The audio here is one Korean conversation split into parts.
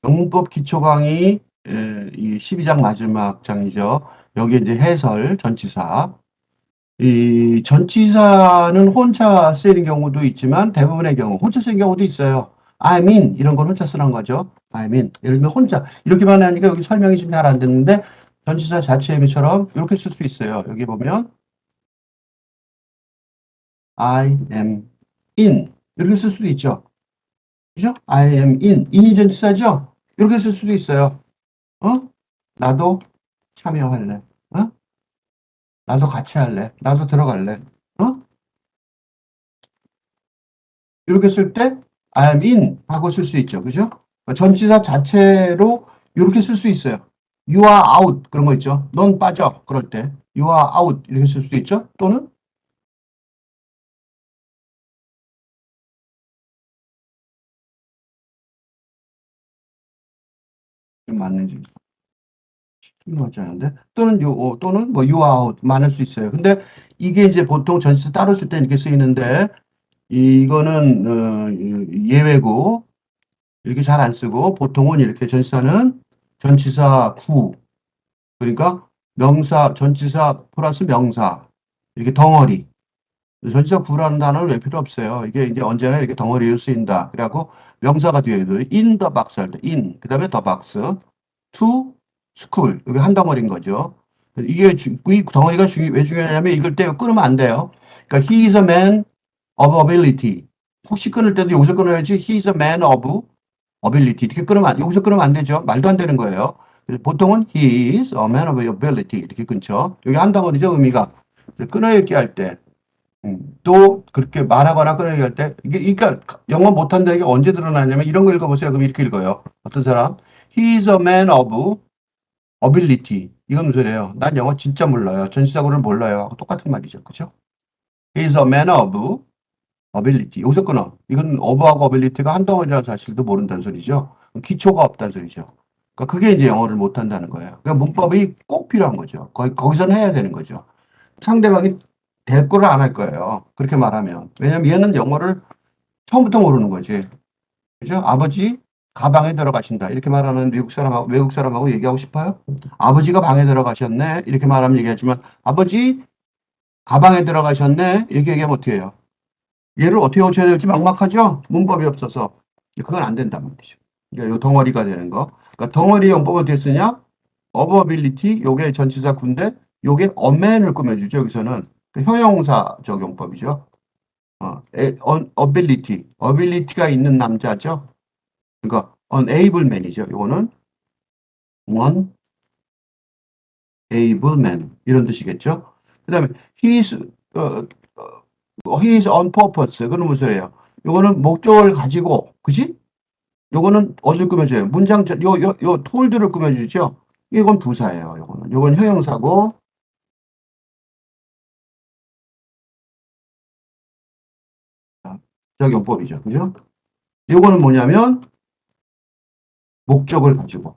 영문법 기초 강의 이 12장 마지막 장이죠. 여기 이제 해설 전치사. 이 전치사는 혼자 쓰이는 경우도 있지만 대부분의 경우 혼자 쓰이는 경우도 있어요. I mean 이런 건 혼자 쓰는 거죠. I mean 예를 들면 혼자 이렇게만 하니까 여기 설명이 좀 잘 안 됐는데 전치사 자체 의미처럼 이렇게 쓸 수 있어요. 여기 보면 I am in 이렇게 쓸 수도 있죠. 그죠? I am in in이 전치사죠. 이렇게 쓸 수도 있어요. 어? 나도 참여할래. 어? 나도 같이 할래. 나도 들어갈래. 어? 이렇게 쓸 때 I'm in 하고 쓸 수 있죠. 그죠? 전치사 자체로 이렇게 쓸 수 있어요. You are out 그런 거 있죠. 넌 빠져. 그럴 때 You are out 이렇게 쓸 수도 있죠. 또는 맞는지 맞지 않은데 또는 또는 뭐 you are out 많을 수 있어요. 근데 이게 이제 보통 전치사 따로 쓸 때 이렇게 쓰이는데 이거는 예외고 이렇게 잘 안 쓰고 보통은 이렇게 전치사는 전치사 구 그러니까 명사 전치사 플러스 명사 이렇게 덩어리 전치사 구라는 단어는 왜 필요 없어요. 이게 이제 언제나 이렇게 덩어리로 쓰인다. 그래갖고 명사가 뒤에도 in the box 할 때 in 그다음에 the box to school 이게 한 덩어리인 거죠. 이게 이 덩어리가 왜 중요하냐면 이걸 때 끊으면 안 돼요. 그러니까 he is a man of ability. 혹시 끊을 때도 여기서 끊어야지 he is a man of ability 이렇게 끊으면 여기서 끊으면 안 되죠. 말도 안 되는 거예요. 그래서 보통은 he is a man of ability 이렇게 끊죠. 여기 한 덩어리죠 의미가. 끊어읽기 할 때. 또 그렇게 말하거나 끊어읽기 할 때 이게 그러니까 영어 못한다는 게 언제 드러나냐면 이런 거 읽어보세요. 그럼 이렇게 읽어요. 어떤 사람? He is a man of ability. 이건 무슨 소리예요? 난 영어 진짜 몰라요. 전시사고를 몰라요. 하고 똑같은 말이죠. 그죠? He is a man of ability. 여기서 끊어. 이건 of하고 ability가 한 덩어리라는 사실도 모른다는 소리죠. 기초가 없다는 소리죠. 그러니까 그게 이제 영어를 못한다는 거예요. 그러니까 문법이 꼭 필요한 거죠. 거기서는 해야 되는 거죠. 상대방이 대꾸를 안 할 거예요. 그렇게 말하면. 왜냐면 얘는 영어를 처음부터 모르는 거지. 그죠? 아버지 가방에 들어가신다. 이렇게 말하는 외국 사람하고 얘기하고 싶어요? 아버지가 방에 들어가셨네. 이렇게 말하면 얘기하지만 아버지 가방에 들어가셨네. 이렇게 얘기하면 어떻게 해요? 얘를 어떻게 고쳐야 될지 막막하죠? 문법이 없어서. 그건 안 된단 말이죠. 그러니까 요 덩어리가 되는 거. 그러니까 덩어리 용법은 어떻게 쓰냐? 어버빌리티, 요게 전치사 군데, 요게 어맨을 꾸며주죠. 여기서는 그 형용사적 용법이죠. ability, ability가 있는 남자죠. 그러니까 unable man이죠. 요거는 unable man 이런 뜻이겠죠. 그다음에 he is he is on purpose. 그건 무슨 소리예요? 요거는 목적을 가지고, 그지? 요거는 어디를 꾸며줘요? 요 told를 꾸며주죠. 이건 부사예요. 요건 형용사고, 적 용법이죠. 그죠? 요거는 뭐냐면, 목적을 가지고,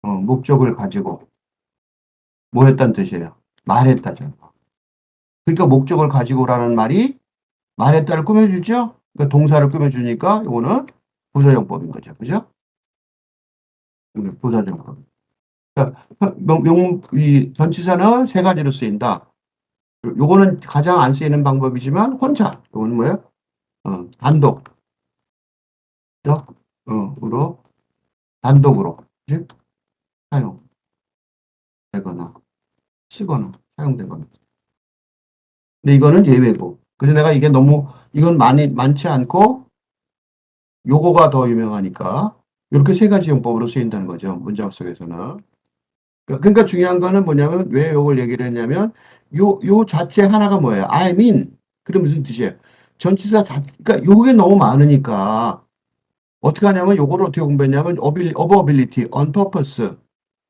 목적을 가지고, 뭐 했다는 뜻이에요? 말했다죠. 그러니까 목적을 가지고라는 말이 말했다를 꾸며주죠? 그러니까 동사를 꾸며주니까 요거는 부사용법인 거죠. 그죠? 부사용법. 그러니까 이 전치사는 세 가지로 쓰인다. 요거는 가장 안 쓰이는 방법이지만 혼자. 요거는 뭐예요? 단독. 으로 단독으로 즉 사용되거나 쓰거나 사용되거나. 근데 이거는 예외고. 그래서 내가 이게 너무 이건 많지 않고 요거가 더 유명하니까 이렇게 세 가지 용법으로 쓰인다는 거죠. 문장 속에서는. 그러니까 중요한 거는 뭐냐면 왜 요걸 얘기를 했냐면 요 자체 하나가 뭐예요? I mean. 그게 무슨 뜻이에요? 전치사 그러니까 요게 너무 많으니까 어떻게 하냐면 요거를 어떻게 공부했냐면 ability, on purpose.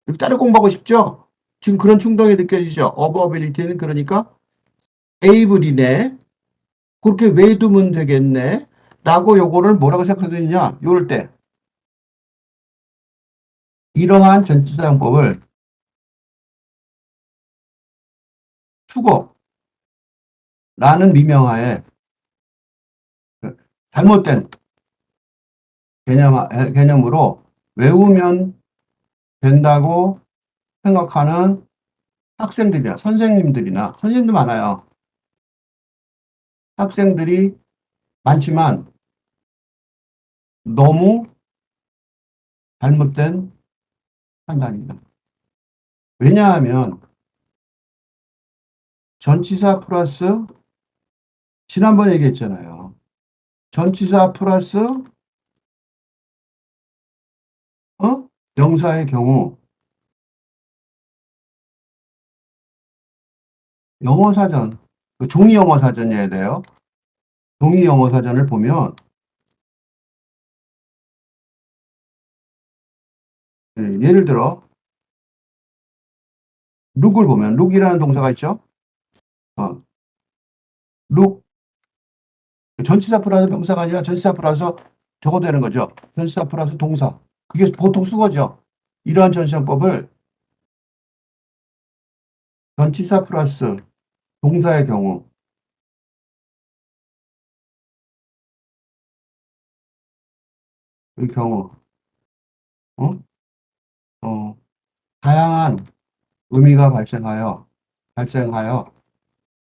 이렇게 따로 공부하고 싶죠? 지금 그런 충동이 느껴지죠? ability는 그러니까 able이네. 그렇게 왜 두면 되겠네. 라고 요거를 뭐라고 생각하느냐? 요럴 때 이러한 전치사용법을 수거라는 미명하에 잘못된 개념으로 외우면 된다고 생각하는 학생들이나 선생님도 많아요. 학생들이 많지만 너무 잘못된 판단입니다. 왜냐하면 전치사 플러스 지난번에 얘기했잖아요. 전치사 플러스 명사의 경우 영어 사전, 그 종이 영어 사전이어야 돼요. 종이 영어 사전을 보면 예를 들어 룩을 보면 룩이라는 동사가 있죠. 어, 룩 전치사 플러스 명사가 아니라 전치사 플러스 적어도 되는 거죠. 전치사 플러스 동사. 그게 보통 수거죠. 이러한 전치사법을 전치사 플러스 동사의 경우 이 경우 어? 어, 다양한 의미가 발생하여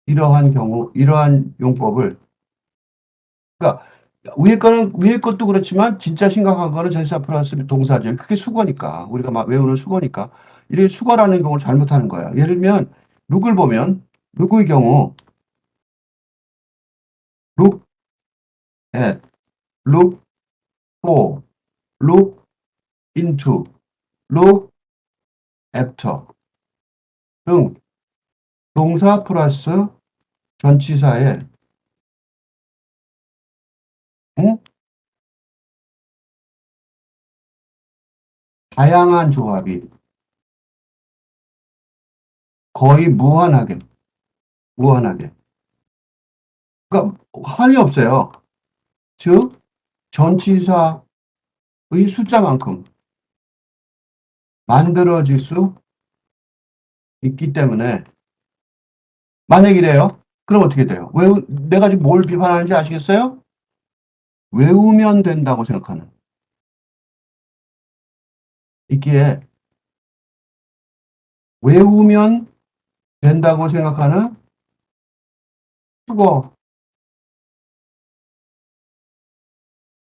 이러한 경우 이러한 용법을 그러니까 위에 것도 그렇지만 진짜 심각한 거는 전치사 플러스 동사죠. 그게 수거니까 우리가 막 외우는 수거니까 이렇게 수거라는 경우를 잘못하는 거야. 예를 들면 룩을 보면 룩의 경우 look at, look for, look into, look after 등 동사 플러스 전치사의 응? 다양한 조합이 거의 무한하게. 그러니까 한이 없어요. 즉 전치사의 숫자만큼 만들어질 수 있기 때문에 만약 이래요. 그럼 어떻게 돼요? 내가 지금 뭘 비판하는지 아시겠어요? 외우면 된다고 생각하는 있기에 외우면 된다고 생각하는 국어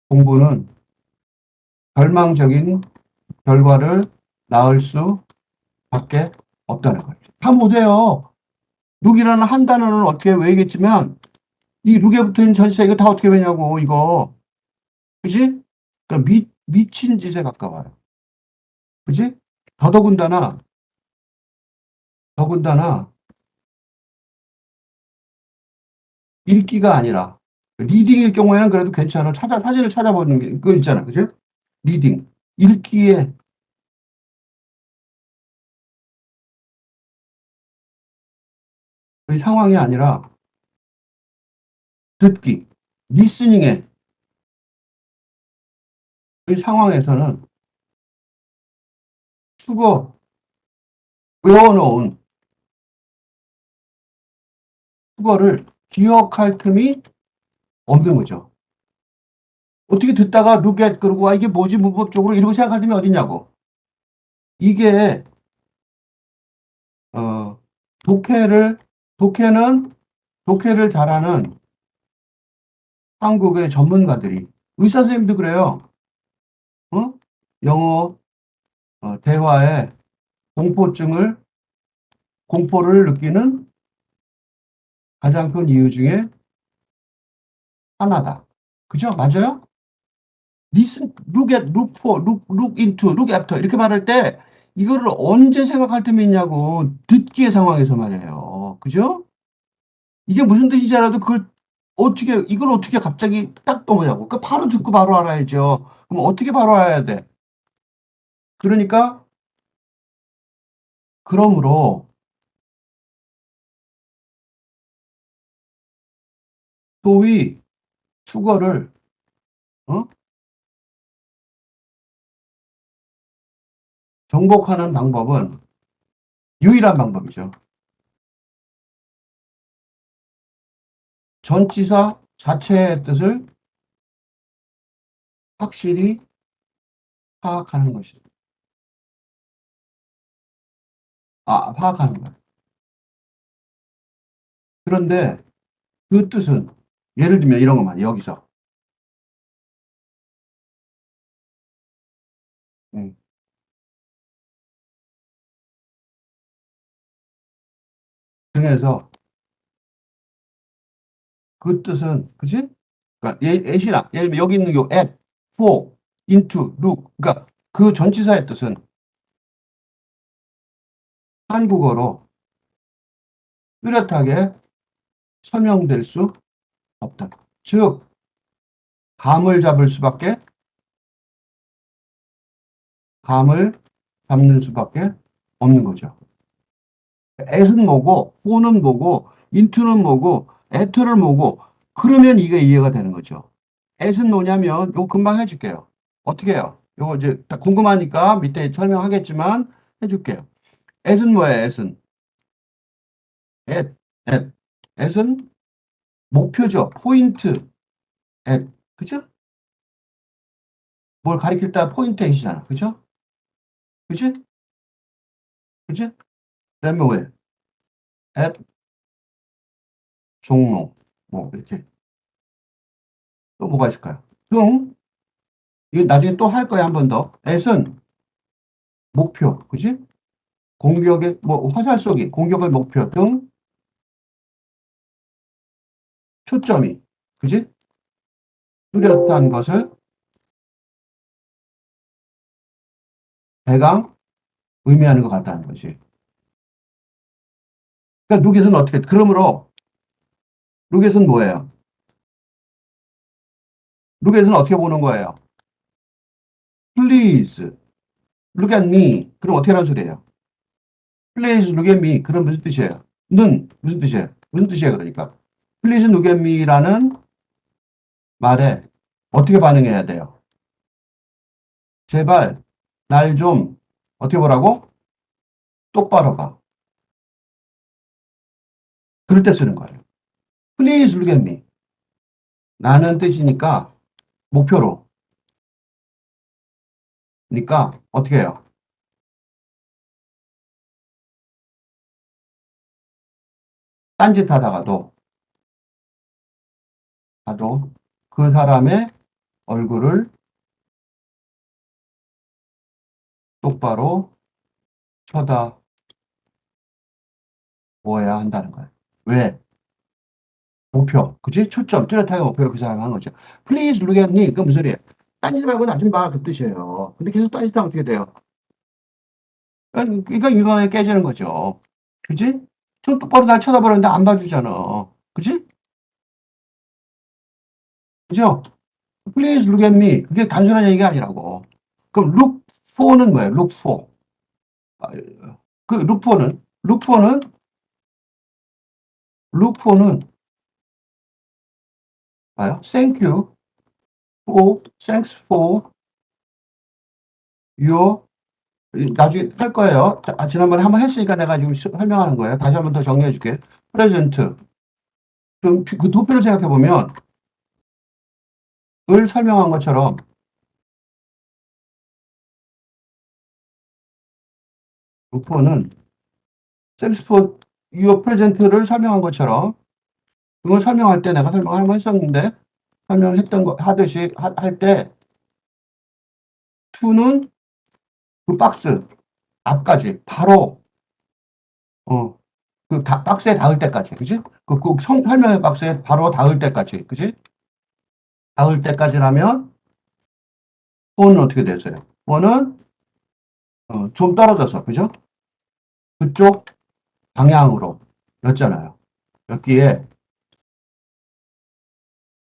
공부는 절망적인 결과를 낳을 수밖에 없다는 거죠. 다 못해요. 룩이라는 한 단어는 어떻게 외우겠지만 이 룩에 붙어있는 전치사 이거 다 어떻게 외냐고 이거 그지? 그러니까 미친 짓에 가까워요. 그지? 더더군다나 더군다나 읽기가 아니라 리딩일 경우에는 그래도 괜찮아. 사진을 찾아보는 게 그거 있잖아. 그지? 리딩. 읽기에 그 상황이 아니라 듣기. 리스닝의 그 상황에서는 수거 외워놓은 수거를 기억할 틈이 없는 거죠. 어떻게 듣다가 look at 그러고 이게 뭐지 문법적으로 이러고 생각할 틈이 어딨냐고. 이게 어, 독해를 독해는 독해를 잘하는 한국의 전문가들이 의사 선생님도 그래요. 어? 영어 대화에 공포증을 공포를 느끼는 가장 큰 이유 중에 하나다. 그죠? 맞아요? listen, look at, look for, look into, look after 이렇게 말할 때 이거를 언제 생각할 틈이 있냐고 듣기의 상황에서 말이에요. 그죠? 이게 무슨 뜻인지 알아도 그걸 이걸 어떻게 갑자기 딱 떠보냐고. 그 바로 듣고 바로 알아야죠. 그럼 어떻게 바로 알아야 돼? 그러니까 그러므로 소위 수거를 어? 정복하는 방법은 유일한 방법이죠. 전치사 자체의 뜻을 확실히 파악하는 것이다. 파악하는 거야. 그런데 그 뜻은 예를 들면 이런 것만 여기서 음, 등에서 그 뜻은 그지? 그러니까 at이랑 예를 들면 여기 있는 요 at, for, into, look 그러니까 그 전치사의 뜻은 한국어로 뚜렷하게 설명될 수 없다. 즉 감을 잡을 수밖에 감을 잡는 수밖에 없는 거죠. at은 뭐고, for는 뭐고, into는 뭐고, at를 뭐고 그러면 이게 이해가 되는 거죠. at은 뭐냐면 이거 금방 해줄게요. 어떻게 해요? 이거 이제 다 궁금하니까 밑에 설명하겠지만 해줄게요. at은 뭐예요? at은 at, at. at은 목표죠. 포인트 at. 그죠? 뭘 가리킬 때 포인트 at이잖아. 그죠? 그지? 그지? 그다음에 왜? at 종로. 뭐 이렇게 또 뭐가 있을까요? 등 이거 나중에 또 할 거야 한 번 더. at은 목표. 그지? 공격의 뭐 화살 쏘기, 공격의 목표 등 초점이. 그지? 뚜렷한 것을 대강 의미하는 것 같다는 거지. 그러니까 룩잇은 어떻게? 그러므로 룩잇은 뭐예요? 룩잇은 어떻게 보는 거예요? Please look at me. 그럼 어떻게 하는 소리예요? Please look at me. 그럼 무슨 뜻이에요? 는 무슨 뜻이에요? 무슨 뜻이에요? 그러니까 Please look at me라는 말에 어떻게 반응해야 돼요? 제발 날 좀 어떻게 보라고? 똑바로 봐. 그럴 때 쓰는 거예요. Please look at me. 나는 뜻이니까 목표로. 그러니까 어떻게 해요? 딴짓 하다가도 그 사람의 얼굴을 똑바로 쳐다보아야 한다는 거예요. 왜? 목표. 그치? 초점, 뚜렷하게 목표를 그 사람 하는 거죠. Please look at me. 그건 무슨 소리예요? 딴짓 말고 나 좀 봐. 그 뜻이에요. 근데 계속 딴짓하면 어떻게 돼요? 그러니까 이거에 깨지는 거죠. 그치? 좀 똑바로 날 쳐다보는데 안 봐주잖아. 그치? 그죠? Please look at me. 그게 단순한 얘기가 아니라고. 그럼 look for는 뭐예요? look for. 아, 그 look for는 봐요. thanks for your 나중에 할 거예요. 지난번에 한번 했으니까 내가 지금 설명하는 거예요. 다시 한번 더 정리해 줄게. present. 그 도표를 생각해 보면 을 설명한 것처럼 look for는 thanks for your present를 설명한 것처럼 그걸 설명할 때 내가 설명을 한번 했었는데 설명했던 거 하듯이 할 때 to는 그 박스 앞까지 바로 어, 박스에 닿을 때까지, 그지? 설명의 박스에 바로 닿을 때까지, 그지? 닿을 때까지라면, 폰은 어떻게 되세요? 폰은, 좀 떨어져서, 그죠? 그쪽 방향으로, 였잖아요. 여기에,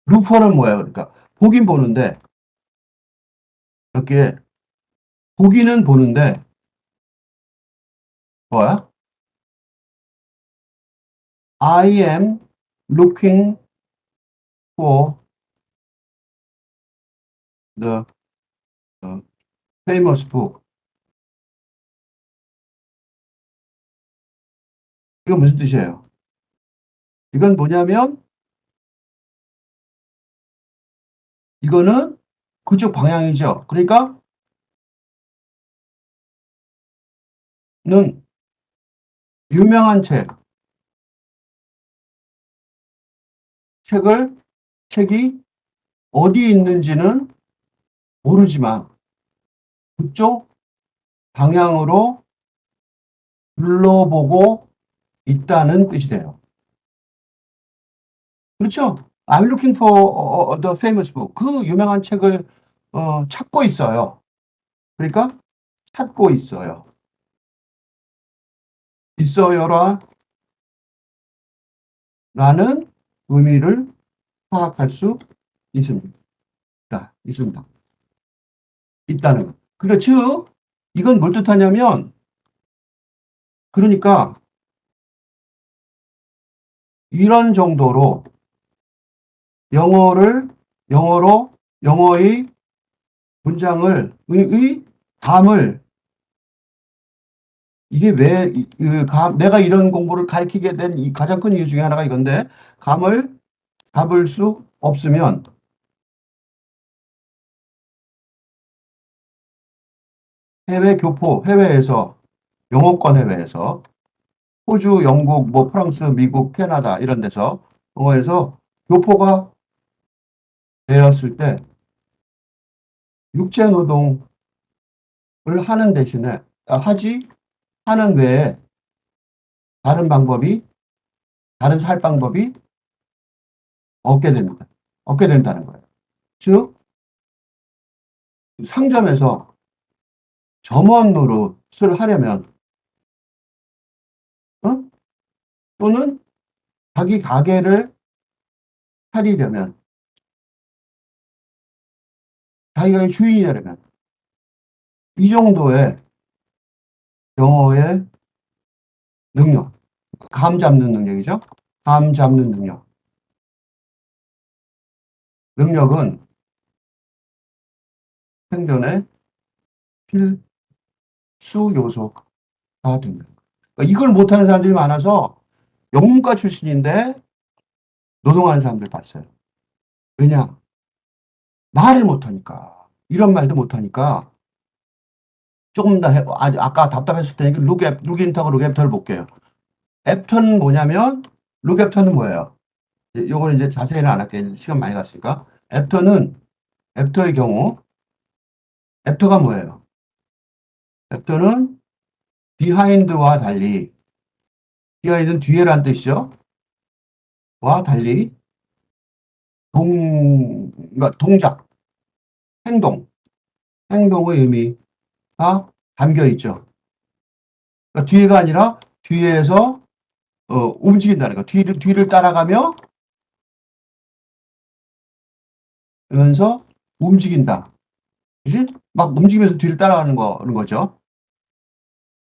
루퍼는 뭐예요? 그러니까, 보긴 보는데, 여기에, 보기는 보는데, 뭐야? I am looking for the famous book. 이건 무슨 뜻이에요? 이건 뭐냐면, 이거는 그쪽 방향이죠. 그러니까 는 유명한 책이 어디 있는지는 모르지만 그쪽 방향으로 둘러보고 있다는 뜻이 돼요. 그렇죠? I'm looking for the famous book. 그 유명한 책을 찾고 있어요. 그러니까 찾고 있어요. 있어요라 라는 의미를 파악할 수 있습니다. 있습니다. 있다는 거. 그러니까 즉 이건 뭘 뜻하냐면 그러니까 이런 정도로 영어의 문장을 의 감을 이게 왜 내가 이런 공부를 가르치게 된 이 가장 큰 이유 중에 하나가 이건데 감을 잡을 수 없으면 해외에서 영어권 해외에서 호주, 영국, 뭐 프랑스, 미국, 캐나다 이런 데서 영어에서 교포가 되었을 때 육체 노동을 하는 대신에 하는 외에 다른 방법이 다른 살 방법이 없게 됩니다. 없게 된다는 거예요. 즉 상점에서 점원 노릇을 하려면 어? 또는 자기 가게를 차리려면 자기가 주인이 되려면 이 정도의 영어의 능력, 감 잡는 능력이죠. 감 잡는 능력은 생존의 필수 요소가 됩니다. 그러니까 이걸 못하는 사람들이 많아서 영문과 출신인데 노동하는 사람들 봤어요. 왜냐? 말을 못하니까. 이런 말도 못하니까 조금 더 아까 답답했을 테니까 룩인터하고 룩앱터를 볼게요. 앱터는 뭐냐면 룩앱터는 뭐예요? 요거는 이제 자세히는 안 할게요. 시간 많이 갔으니까. 앱터의 경우 앱터가 뭐예요? 앱터는 behind와 달리 behind는 뒤에란 뜻이죠. 와 달리 그러니까 동작, 행동의 의미가 담겨 있죠. 그러니까 뒤에가 아니라 뒤에서 움직인다는 거. 뒤를 따라가며 면서 움직인다. 그지? 막 움직이면서 뒤를 따라가는 거죠.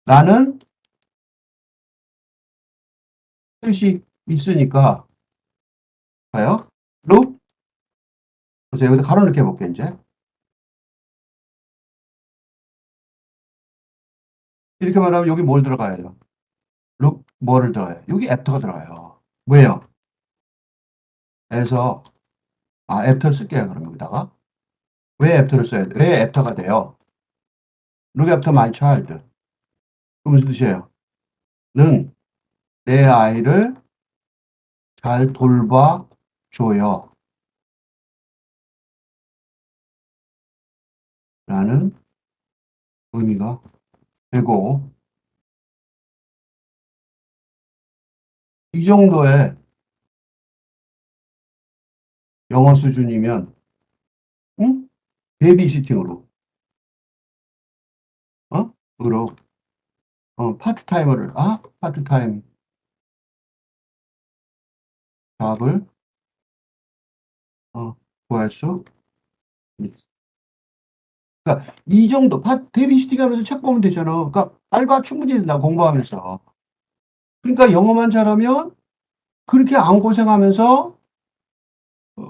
나는 뜻이 있으니까 봐요. look 보세요. 여기다 가로 넣게 해볼게 이제. 이렇게 말하면 여기 뭘 들어가야죠? look 뭐를 들어가요? 여기 애프터가 들어가요. 왜요? 그래서 애프터 쓸게요. 그럼 여기다가 왜 애프터를 써야 돼? 왜 애프터가 돼요? look after my child. 그 무슨 뜻이에요? 는 내 아이를 잘 돌봐줘요. 라는 의미가 되고 이 정도의 영어 수준이면 응? 베이비시팅으로 으로 파트타임 잡을 구할 수 있. 그러니까 이 정도 베이비시팅 하면서 책 보면 되잖아. 그러니까 알바 충분히 된다 공부하면서. 그러니까 영어만 잘하면 그렇게 안 고생하면서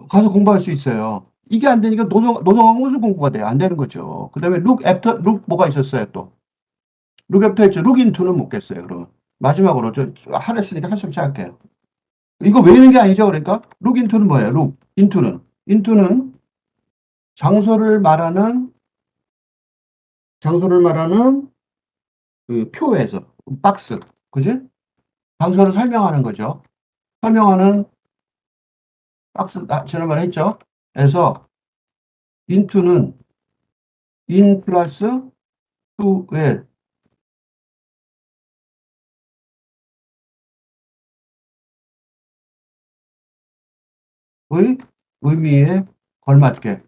가서 공부할 수 있어요. 이게 안 되니까 노동하고 무슨 공부가 돼요? 안 되는 거죠. 그 다음에 룩 뭐가 있었어요 또? 룩 애프터 했죠. 룩 인투는 묻겠어요. 그러면 마지막으로 하랬으니까 할 수 없이 할게요. 이거 외우는 게 아니죠. 그러니까 룩 인투는 뭐예요? 룩 인투는 장소를 말하는 그 표에서 박스, 그지? 장소를 설명하는 거죠. 설명하는 박스, 지난번에 했죠. 그래서 into는 in 플러스 to의 의미에 걸맞게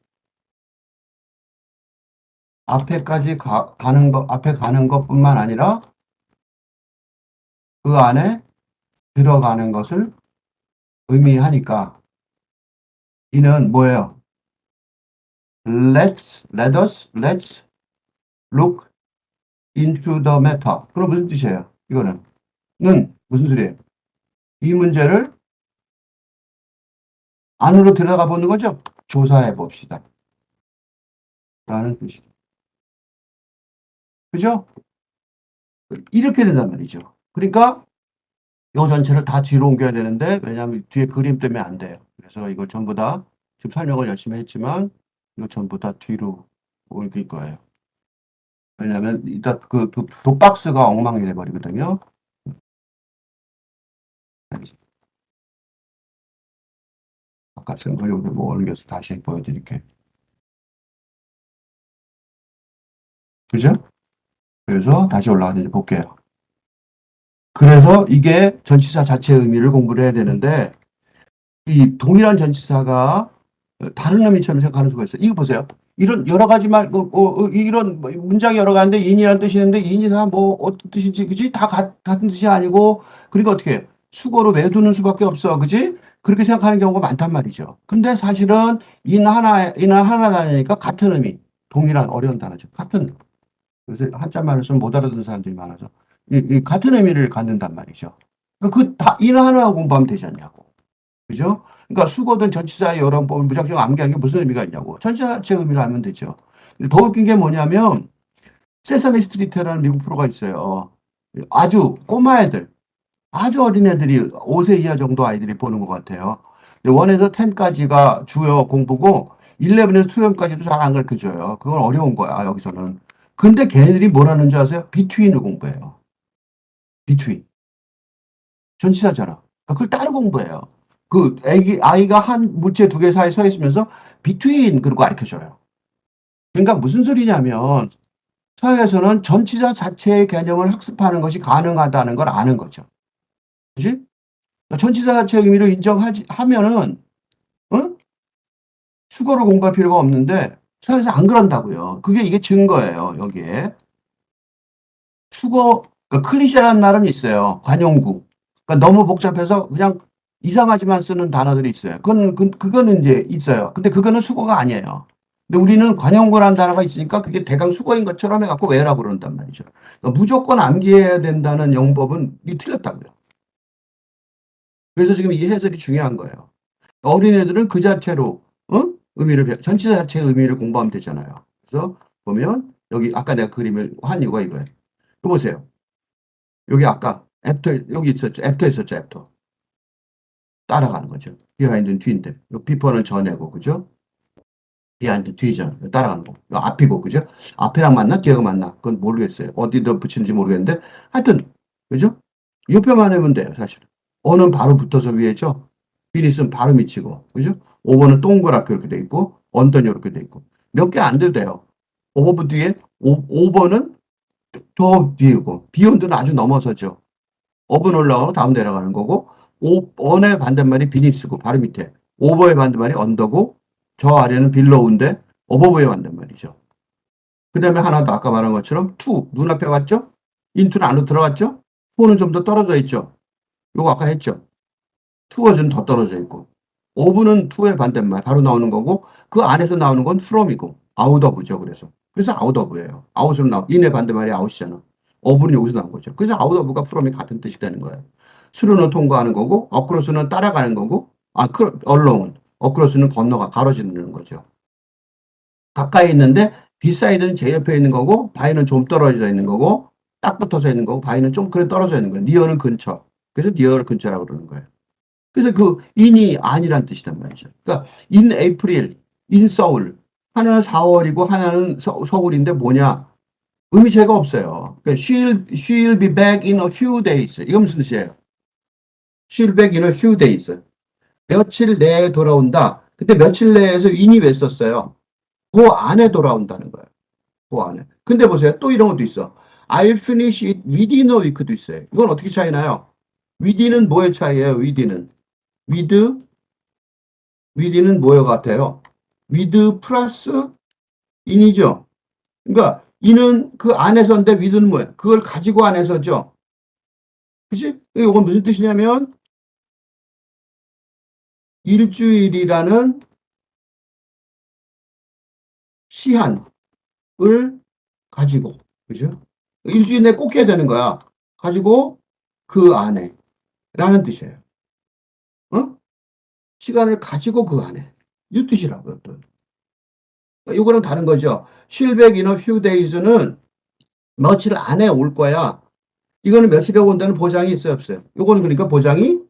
앞에 가는 것뿐만 아니라 그 안에 들어가는 것을 의미하니까 이는 뭐예요? let's look into the matter. 그럼 무슨 뜻이에요? 이거는 무슨 소리예요? 이 문제를 안으로 들어가 보는 거죠. 조사해 봅시다. 라는 뜻이죠. 그죠? 이렇게 된단 말이죠. 그러니까 이 전체를 다 뒤로 옮겨야 되는데 왜냐하면 뒤에 그림 때문에 안 돼요. 그래서 이걸 전부 다 지금 설명을 열심히 했지만 이거 전부 다 뒤로 옮길 거예요. 왜냐하면 이따 그 독박스가 엉망이 돼버리거든요. 아까 쓴 걸 여기 뭐 옮겨서 다시 보여드릴게요. 그죠? 그래서 다시 올라가서 이제 볼게요. 그래서 이게 전치사 자체의 의미를 공부를 해야 되는데 이 동일한 전치사가 다른 의미처럼 생각하는 수가 있어요. 이거 보세요. 이런 여러 가지 이런 문장이 여러 가지인데 인이라는 뜻이 있는데 인이가 뭐 어떤 뜻인지 그지? 다 같은 뜻이 아니고 그러니까 어떻게 해요? 수거로 외두는 수밖에 없어. 그지? 그렇게 생각하는 경우가 많단 말이죠. 근데 사실은 인 하나 단위니까 같은 의미. 동일한 어려운 단어죠. 같은. 요새 한자말을 쓰면 못 알아듣는 사람들이 많아서 이 같은 의미를 갖는단 말이죠. 인 하나 공부하면 되지 않냐고. 그죠? 그러니까 수거든 전치사의 여러 번 무작정 암기하는 게 무슨 의미가 있냐고. 전치사 자체 의미를 알면 되죠. 더 웃긴 게 뭐냐면 세사미 스트리트라는 미국 프로가 있어요. 아주 꼬마 애들, 아주 어린 애들이 5세 이하 정도 아이들이 보는 것 같아요. 1에서 10까지가 주요 공부고 11에서 2까지도 잘 안 가르쳐줘요. 그건 어려운 거야 여기서는. 근데 걔네들이 뭘 하는 줄 아세요? 비트윈을 공부해요. 비트윈. 전치사잖아. 그걸 따로 공부해요. 아이가 한 물체 두 개 사이에 서 있으면서 비트윈 그러고 가르쳐줘요. 그러니까 무슨 소리냐면 서에서는 전치사 자체의 개념을 학습하는 것이 가능하다는 걸 아는 거죠. 그지? 전치사 자체의 의미를 하면은, 응? 수거를 공부할 필요가 없는데, 서에서 안 그런다고요. 이게 증거예요, 여기에. 그러니까 클리셰라는 말은 있어요. 관용구. 그러니까 너무 복잡해서 그냥 이상하지만 쓰는 단어들이 있어요. 그거는 이제 있어요. 근데 그거는 수거가 아니에요. 근데 우리는 관용구라는 단어가 있으니까 그게 대강 수거인 것처럼 해갖고 외우라고 그런단 말이죠. 그러니까 무조건 암기해야 된다는 영법은 이 틀렸다고요. 그래서 지금 이 해설이 중요한 거예요. 어린애들은 그 자체로, 전치사 자체의 의미를 공부하면 되잖아요. 그래서 보면 여기 아까 내가 그림을 한 이유가 이거예요. 이거 보세요. 여기 아까 여기 있었죠. 애프터 있었죠. 애프터. 따라가는 거죠. 비하인드는 뒤인데. 비포는 전에고, 그죠? 비하인드 뒤죠. 따라가는 거. 앞이고, 그죠? 앞이랑 맞나? 뒤가 맞나? 그건 모르겠어요. 어디다 붙이는지 모르겠는데. 하여튼, 그죠? 옆에만 하면 돼요, 사실. 어는 바로 붙어서 위에죠. 비니스는 바로 밑이고, 그죠? 오버는 동그랗게 이렇게 돼 있고, 언더는 이렇게 돼 있고. 몇 개 안 돼도 돼요. 오버 뒤에, 오버는 더 뒤이고, 비욘드는 아주 넘어서죠. 업은 올라가고 다음 내려가는 거고 언의 반대말이 비니스고 바로 밑에 오버의 반대말이 언더고 저 아래는 빌로우인데 어버브의 반대말이죠. 그 다음에 하나 더 아까 말한 것처럼 투 눈앞에 왔죠? 인투는 안으로 들어갔죠? 포는 좀 더 떨어져 있죠? 요거 아까 했죠? 투가 좀 더 떨어져 있고 오브는 투의 반대말 바로 나오는 거고 그 안에서 나오는 건 from이고 아웃 오브죠. 그래서 아웃 오브예요. 아웃으로 인의 반대말이 아웃이잖아. 어브는 여기서 나온 거죠. 그래서 아웃 오브가 from이 같은 뜻이 되는 거예요. 스루는 통과하는 거고 어크로스는 따라가는 거고 얼렁은 어크로스는 건너가 가로지르는 거죠. 가까이 있는데 비사이드는 제 옆에 있는 거고 바이는 좀 떨어져 있는 거고 딱 붙어서 있는 거고 바이는 좀 그래 떨어져 있는 거예요. 니어는 근처. 그래서 니어를 근처라고 그러는 거예요. 그래서 인이 아니란 뜻이란 말이죠. 그러니까 in April, in Seoul, 하나는 4월이고 하나는 서울인데 뭐냐? 의미체가 없어요. 그러니까 she'll be back in a few days. 이거 무슨 뜻이에요? She'll be back in a few days. 며칠 내에 돌아온다. 근데 며칠 내에서 in이 왜 썼어요? 그 안에 돌아온다는 거예요. 그 안에. 근데 보세요. 또 이런 것도 있어. I'll finish it within a week도 있어요. 이건 어떻게 차이나요? within은 뭐의 차이예요? within은. with, within은 뭐의 같아요? with 플러스 in이죠. 그러니까 in은 그 안에서인데 with는 뭐예요? 그걸 가지고 안에서죠. 그치? 이건 무슨 뜻이냐면 일주일이라는 시한을 가지고, 그죠? 일주일 내에 꼭 해야 되는 거야. 가지고 그 안에 라는 뜻이에요. 어? 시간을 가지고 그 안에. 이 뜻이라고요, 또. 이거랑 다른 거죠. She'll back in a few days는 며칠 안에 올 거야. 이거는 며칠에 온다는 보장이 있어요, 없어요? 이거는 그러니까 보장이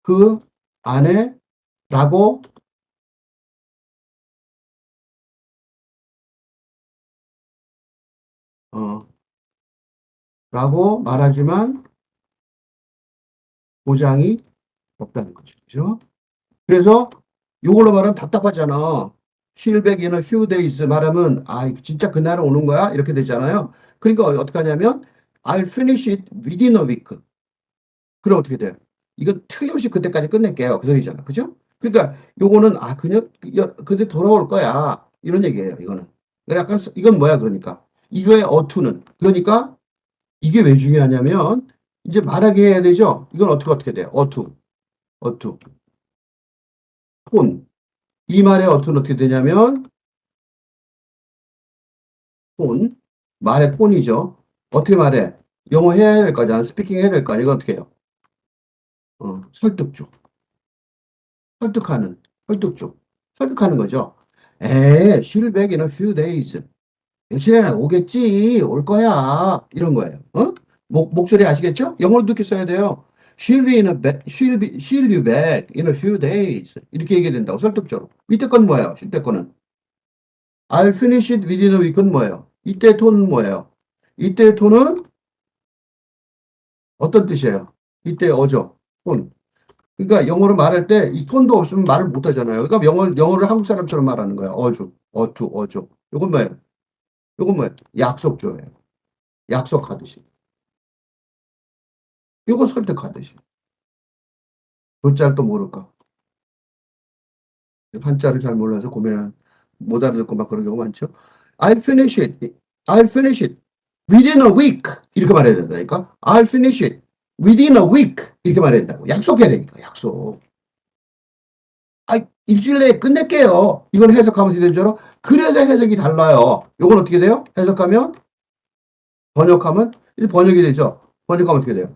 그 안에 라고 어, 라고 말하지만 보장이 없다는 거죠. 그죠? 그래서 이걸로 말하면 답답하잖아. She'll back in a few days 말하면 아 진짜 그날은 오는 거야? 이렇게 되잖아요. 그러니까 어떻게 하냐면 I'll finish it within a week. 그럼 어떻게 돼요? 이거 틀림없이 그때까지 끝낼게요. 그 소리잖아. 그죠? 그러니까 요거는 아 그냥 근데 돌아올 거야. 이런 얘기예요. 이거는. 약간 이건 뭐야 그러니까 이거의 어투는 그러니까 이게 왜 중요하냐면 이제 말하게 해야 되죠. 이건 어떻게 돼요? 어투, 톤. 이 말의 어투는 어떻게 되냐면 톤, 말의 톤이죠. 어떻게 말해? 영어 해야 될 거잖아. 스피킹 해야 될 거 아니야. 이거 어떻게 해요? 설득죠. 설득하는, 설득죠. 설득하는 거죠. she'll back in a few days. 며칠이나 오겠지. 올 거야. 이런 거예요. 어? 목소리 아시겠죠? 영어로 듣게 써야 돼요. She'll be back in a few days. 이렇게 얘기해야 된다고, 설득적으로. 이때 건 뭐예요? 이때 거는. I'll finish it within a week은 뭐예요? 이때 톤은 뭐예요? 이때 톤은 어떤 뜻이에요? 이때 어죠? 톤. 그러니까 영어로 말할 때 이 톤도 없으면 말을 못 하잖아요. 그러니까 영어를 한국 사람처럼 말하는 거야. 어조. 이건 뭐예요? 이건 뭐예요? 약속조예요. 약속하듯이. 이거 설득하듯이. 조자를 또 모를까? 한자를 잘 몰라서 못 알아듣고 막 그런 경우가 많죠. I'll finish it. I'll finish it within a week. 이렇게 말해야 된다니까. I'll finish it within a week. 이렇게 말해야 된다고. 약속해야 되니까. 약속. 아, 일주일 내에 끝낼게요. 이건 해석하면 어떻게 되죠? 그래서 해석이 달라요. 이건 어떻게 돼요? 해석하면 번역하면 이제 번역이 되죠. 번역하면 어떻게 돼요?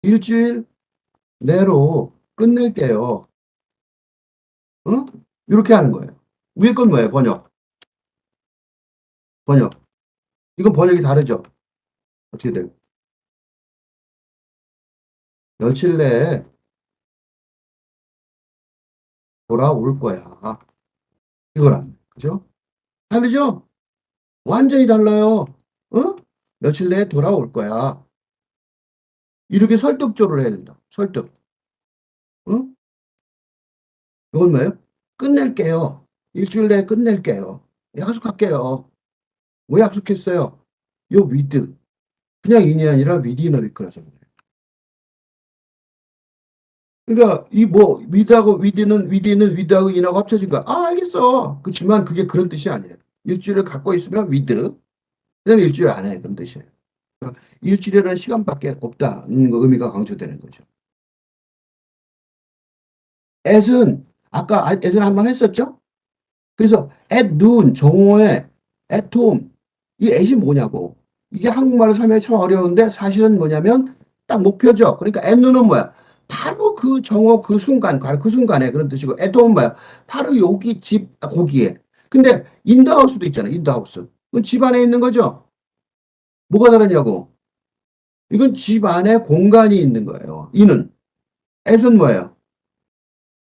일주일 내로 끝낼게요. 응? 이렇게 하는 거예요. 위에 건 뭐예요? 번역. 이건 번역이 다르죠. 어떻게 돼요? 며칠 내에 돌아올 거야. 이거랑. 그죠? 다르죠? 완전히 달라요. 어? 며칠 내에 돌아올 거야. 이렇게 설득조를 해야 된다. 설득. 응? 이건 뭐예요? 끝낼게요. 일주일 내에 끝낼게요. 약속할게요. 왜 약속했어요? 요 위드. 그냥 인이 아니라 위디너 위크라서 그래요. 그러니까 이 뭐 위드하고 위디는 위드하고 인하고 합쳐진 거야. 아 알겠어. 그렇지만 그게 그런 뜻이 아니에요. 일주일을 갖고 있으면 위드. 그다음에 일주일 안에 그런 뜻이에요. 그러니까 일주일이라는 시간밖에 없다는 의미가 강조되는 거죠. at은 아까 at은 한 번 했었죠? 그래서 at noon 정오에 at home 이 at이 뭐냐고. 이게 한국말로 설명이 참 어려운데 사실은 뭐냐면 딱 목표죠. 그러니까 at noon은 뭐야? 바로 그 정오 그 순간, 바로 그 순간에 그런 뜻이고 at home 뭐야? 바로 여기 집 거기에. 근데 in the house도 있잖아. in the house. 그건 집 안에 있는 거죠. 뭐가 다르냐고. 이건 집 안에 공간이 있는 거예요. 이는 at은 뭐예요?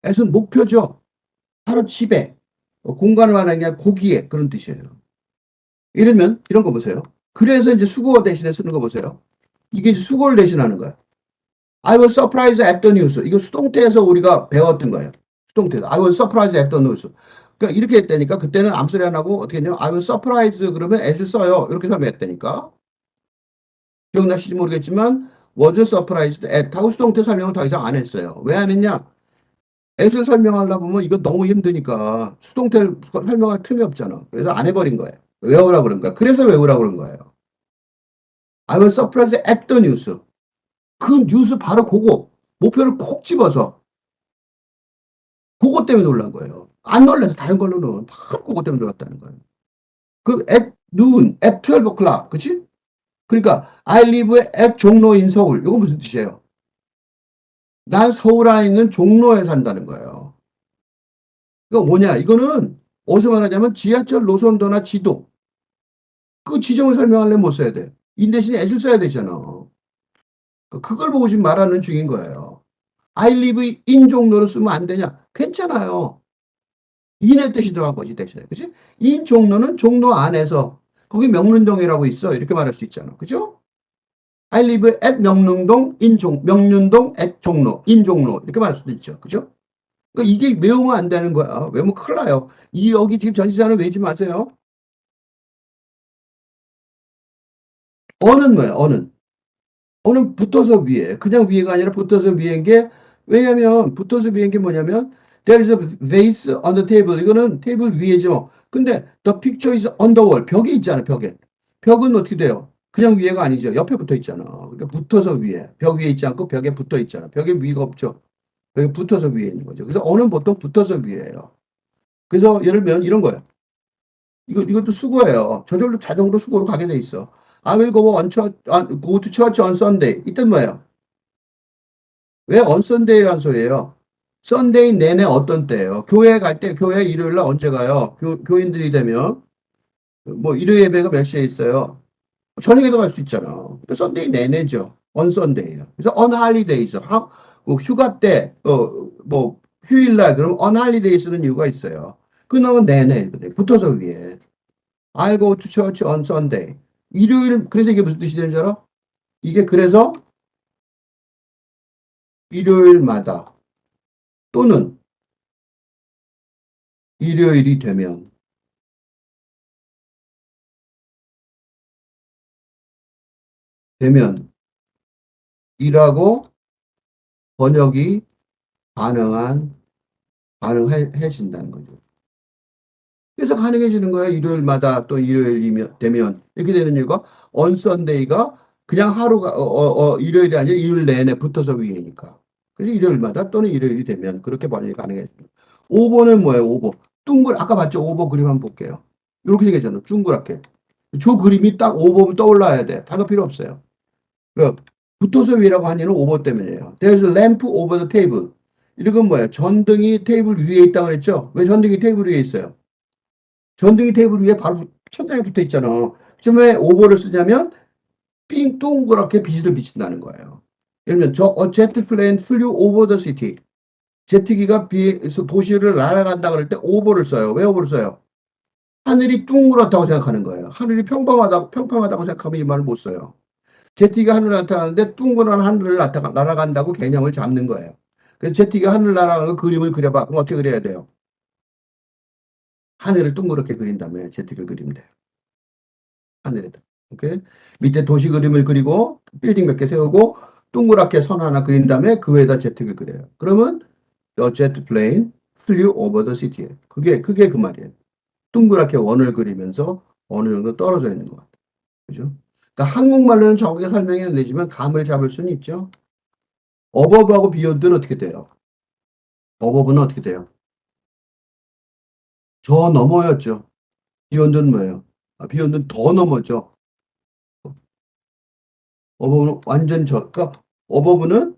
at은 목표죠. 바로 집에. 공간을 말하는 게 아니라 고기에 그런 뜻이에요. 이러면 이런 거 보세요. 그래서 이제 수거 대신에 쓰는 거 보세요. 이게 이제 수거를 대신하는 거야. I was surprised at the news. 이거 수동태에서 우리가 배웠던 거예요. 수동태에서. I was surprised at the news. 그러니까 이렇게 했다니까 그때는 암소리 안 하고 어떻게 했냐면 I was surprised 그러면 as 써요. 이렇게 설명했다니까. 기억나실지 모르겠지만 was surprised at 하고 수동태 설명을 더 이상 안 했어요. 왜 안 했냐? as를 설명하려고 보면 이거 너무 힘드니까 수동태를 설명할 틈이 없잖아. 그래서 안 해버린 거예요. 외우라고 그런 거야. 그래서 외우라고 그런 거예요. I was surprised at the news. 그 뉴스 바로 그거. 목표를 콕 집어서 그것 때문에 놀란 거예요. 안 놀라서 다른 걸로는 바로 그것 때문에 놀랐다는 거예요. 그 at noon, at 12 o'clock. 그치? 그러니까 I live at 종로 in 서울. 이거 무슨 뜻이에요? 난 서울 안에 있는 종로에 산다는 거예요. 이거 뭐냐? 이거는 어디서 말하자면 지하철 노선도나 지도. 그 지점을 설명하려면 못 써야 돼. 이 대신에 at을 써야 되잖아. 그걸 보고 지금 말하는 중인 거예요. I live in 종로로 쓰면 안 되냐? 괜찮아요. 인의 뜻이 들어간 거지, 대신에. 그치? 인 종로는 종로 안에서, 거기 명륜동이라고 있어. 이렇게 말할 수 있잖아. 그죠? I live at 명륜동, 명륜동 at 종로, 인 종로. 이렇게 말할 수도 있죠. 그죠? 그러니까 이게 외우면 안 되는 거야. 외우면 큰일 나요. 여기 지금 전치사는 외우지 마세요. 어는 뭐야, 어는. 어는 붙어서 위에. 그냥 위에가 아니라 붙어서 위에인 게, 왜냐면, 붙어서 위에인 게 뭐냐면, there is a vase on the table. 이거는 테이블 위에죠. 근데, the picture is on the wall. 벽에 있잖아, 벽에. 벽은 어떻게 돼요? 그냥 위에가 아니죠. 옆에 붙어 있잖아. 그러니까 붙어서 위에. 벽 위에 있지 않고 벽에 붙어 있잖아. 벽에 위가 없죠. 벽에 붙어서 위에 있는 거죠. 그래서 어는 보통 붙어서 위에예요. 그래서 예를 들면 이런 거예요. 이것도 수고예요. 저절로 자동으로 수고로 가게 돼 있어. I will go on church, go to church on Sunday. 이땐 뭐예요? 왜 on Sunday라는 소리예요? Sunday 내내 어떤 때예요? 교회 갈 때, 교회 일요일 날 언제 가요? 교인들이 되면, 뭐, 일요 예배가 몇 시에 있어요? 저녁에도 갈 수 있잖아. 그러니까 Sunday 내내죠. on Sunday예요. 그래서 on holidays, 뭐 휴가 때, 뭐, 휴일 날, 그럼 on holiday 쓰는 이유가 있어요. 그놈은 내내, 붙어서 위에. I'll go to church on Sunday. 일요일, 그래서 이게 무슨 뜻이 되는 줄 알아? 이게 그래서 일요일마다 또는 일요일이 되면 이라고 번역이 가능해진다는 거죠. 그래서 가능해지는 거야. 일요일마다 또 일요일이면 되면 이렇게 되는 이유가 on Sunday가 그냥 하루가 일요일이 아니라 일요일 내내 붙어서 위에니까. 그래서 일요일마다 또는 일요일이 되면 그렇게 번역이 가능해집니다. 5번은 뭐예요? 5번. 아까 봤죠? 5번 그림 한번 볼게요. 이렇게 생겼잖아. 둥그랗게. 저 그림이 딱 5번 떠올라야 돼. 다른 필요 없어요. 그 붙어서 위라고 하는 이유는 5번 때문이에요. There's a lamp over the table. 이건 뭐예요? 전등이 테이블 위에 있다고 그랬죠? 왜 전등이 테이블 위에 있어요? 전등이 테이블 위에 바로 천장에 붙어 있잖아. 지금 왜 오버를 쓰냐면 삥 동그랗게 빛을 비친다는 거예요. 예를 들면 제트 플레인 flew over the city. 제트기가 도시를 날아간다 그럴 때 오버를 써요. 왜 오버를 써요? 하늘이 둥그렇다고 생각하는 거예요. 하늘이 평평하다고 생각하면 이 말을 못 써요. 제트기가 하늘을 나타나는데 둥그런 하늘을 날아간다고 개념을 잡는 거예요. 그래서 제트기가 하늘 날아가는 그림을 그려봐. 그럼 어떻게 그려야 돼요? 하늘을 둥그렇게 그린 다음에 제트기를 그리면 돼요. 하늘에다. 오케이? 밑에 도시 그림을 그리고 빌딩 몇 개 세우고 동그랗게 선 하나 그린 다음에 그 위에다 제트기를 그려요. 그러면 the jet plane flew over the city. 그게 그 말이에요. 동그랗게 원을 그리면서 어느 정도 떨어져 있는 것 같아요. 그죠? 그러니까 한국말로는 정확하게 설명이 안 되지만 감을 잡을 수는 있죠. 어버브하고 비욘드는 어떻게 돼요? 어버브는 어떻게 돼요? 저 넘어였죠. 비욘드는 뭐예요? 비욘드는 더 넘어죠. 어버브는 완전 그러니까 어버브는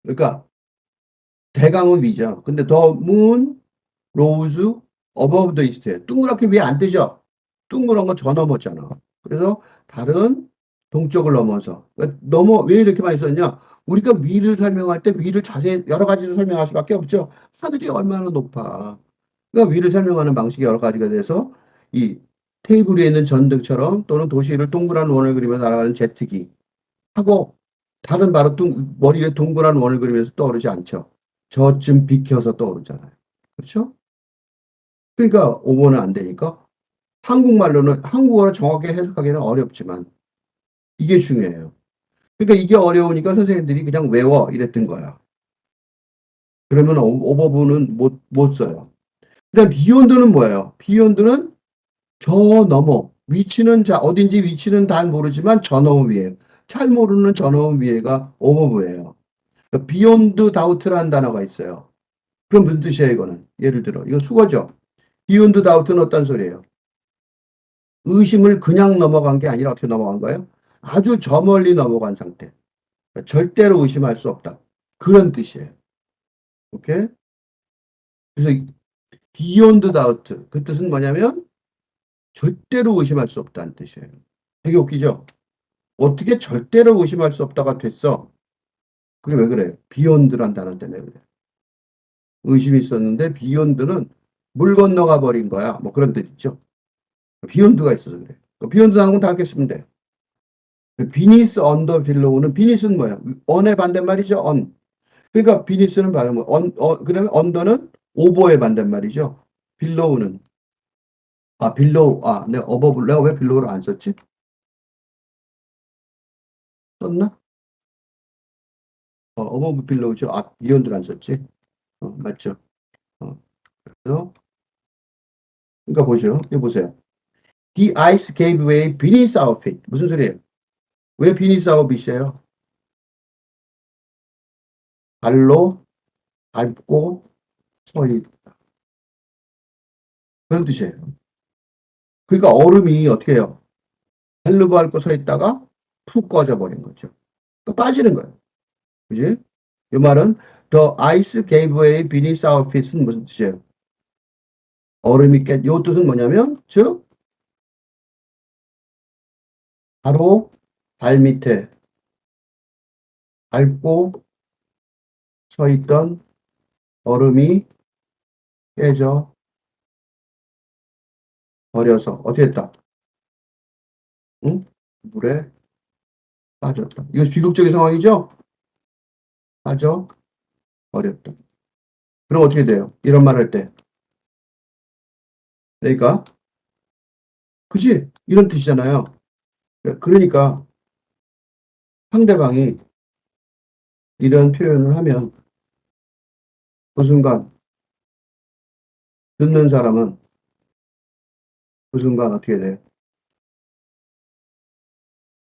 그러니까 대강은 위죠. 근데 더 문, 로우즈, 어버브 더 이스트에 동그랗게 위에 안 뜨죠. 둥그런 거 저 넘었잖아. 그래서 다른 동쪽을 넘어서 그러니까 왜 이렇게 많이 썼냐? 우리가 위를 설명할 때 위를 자세히 여러 가지로 설명할 수밖에 없죠. 하늘이 얼마나 높아. 그러니까 위를 설명하는 방식이 여러 가지가 돼서 이 테이블 위에 있는 전등처럼 또는 도시를 동그란 원을 그리면서 날아가는 제트기 하고 다른 바로 머리 위에 동그란 원을 그리면서 떠오르지 않죠. 저쯤 비켜서 떠오르잖아요. 그렇죠? 그러니까 오버는 안 되니까 한국말로는 한국어를 정확하게 해석하기는 어렵지만 이게 중요해요. 그러니까 이게 어려우니까 선생님들이 그냥 외워 이랬던 거야. 그러면 오버부는 못 써요. 그다음 비욘드는 뭐예요? 비욘드는 저 너머 위치는 자 어딘지 위치는 잘 모르지만 저 너머 위에 잘 모르는 저 너머 위에가 오버부예요. 그러니까 비욘드 다우트라는 단어가 있어요. 그럼 무슨 뜻이에요 이거는? 예를 들어 이거 수거죠. 비욘드 다우트는 어떤 소리예요? 의심을 그냥 넘어간 게 아니라 어떻게 넘어간 거예요? 아주 저 멀리 넘어간 상태. 그러니까 절대로 의심할 수 없다. 그런 뜻이에요. 오케이? 그래서 beyond doubt 그 뜻은 뭐냐면 절대로 의심할 수 없다는 뜻이에요. 되게 웃기죠? 어떻게 절대로 의심할 수 없다가 됐어? 그게 왜 그래요? beyond란 단어 때문에 그래. 의심이 있었는데 beyond는 물 건너가 버린 거야. 뭐 그런 뜻 있죠? beyond가 있어서 그래. beyond라는 건 다 함께 쓰면 돼요. beneath, under, below는 beneath는 뭐야? on의 반대말이죠. on. 그러니까 beneath는 바로 뭐 그다음에 under는 over의 반대말이죠. below는 below. 내가 above, 내가 왜 below를 안 썼지? 썼나? above, below죠. beyond를 안 썼지. 맞죠? 어, 그래서 그러니까 보죠. 이거 보세요. The ice gave way beneath our feet. 무슨 소리예요? 왜 beneath our feet이에요? 발로 밟고 서 있. 그런 뜻이에요. 그러니까 얼음이 어떻게 해요? 발로 밟고 서 있다가 푹 꺼져 버린 거죠. 그러니까 빠지는 거예요. 그지? 이 말은 the ice gave way beneath our feet은 무슨 뜻이에요? 얼음이 이 뜻은 뭐냐면 즉 바로 발 밑에 밟고 서 있던 얼음이 깨져 버려서 어떻게 했다? 응? 물에 빠졌다. 이거 비극적인 상황이죠? 빠져 버렸다. 그럼 어떻게 돼요? 이런 말 할 때. 그러니까 그지? 이런 뜻이잖아요. 그러니까 상대방이 이런 표현을 하면 그 순간 듣는 사람은 그 순간 어떻게 돼요?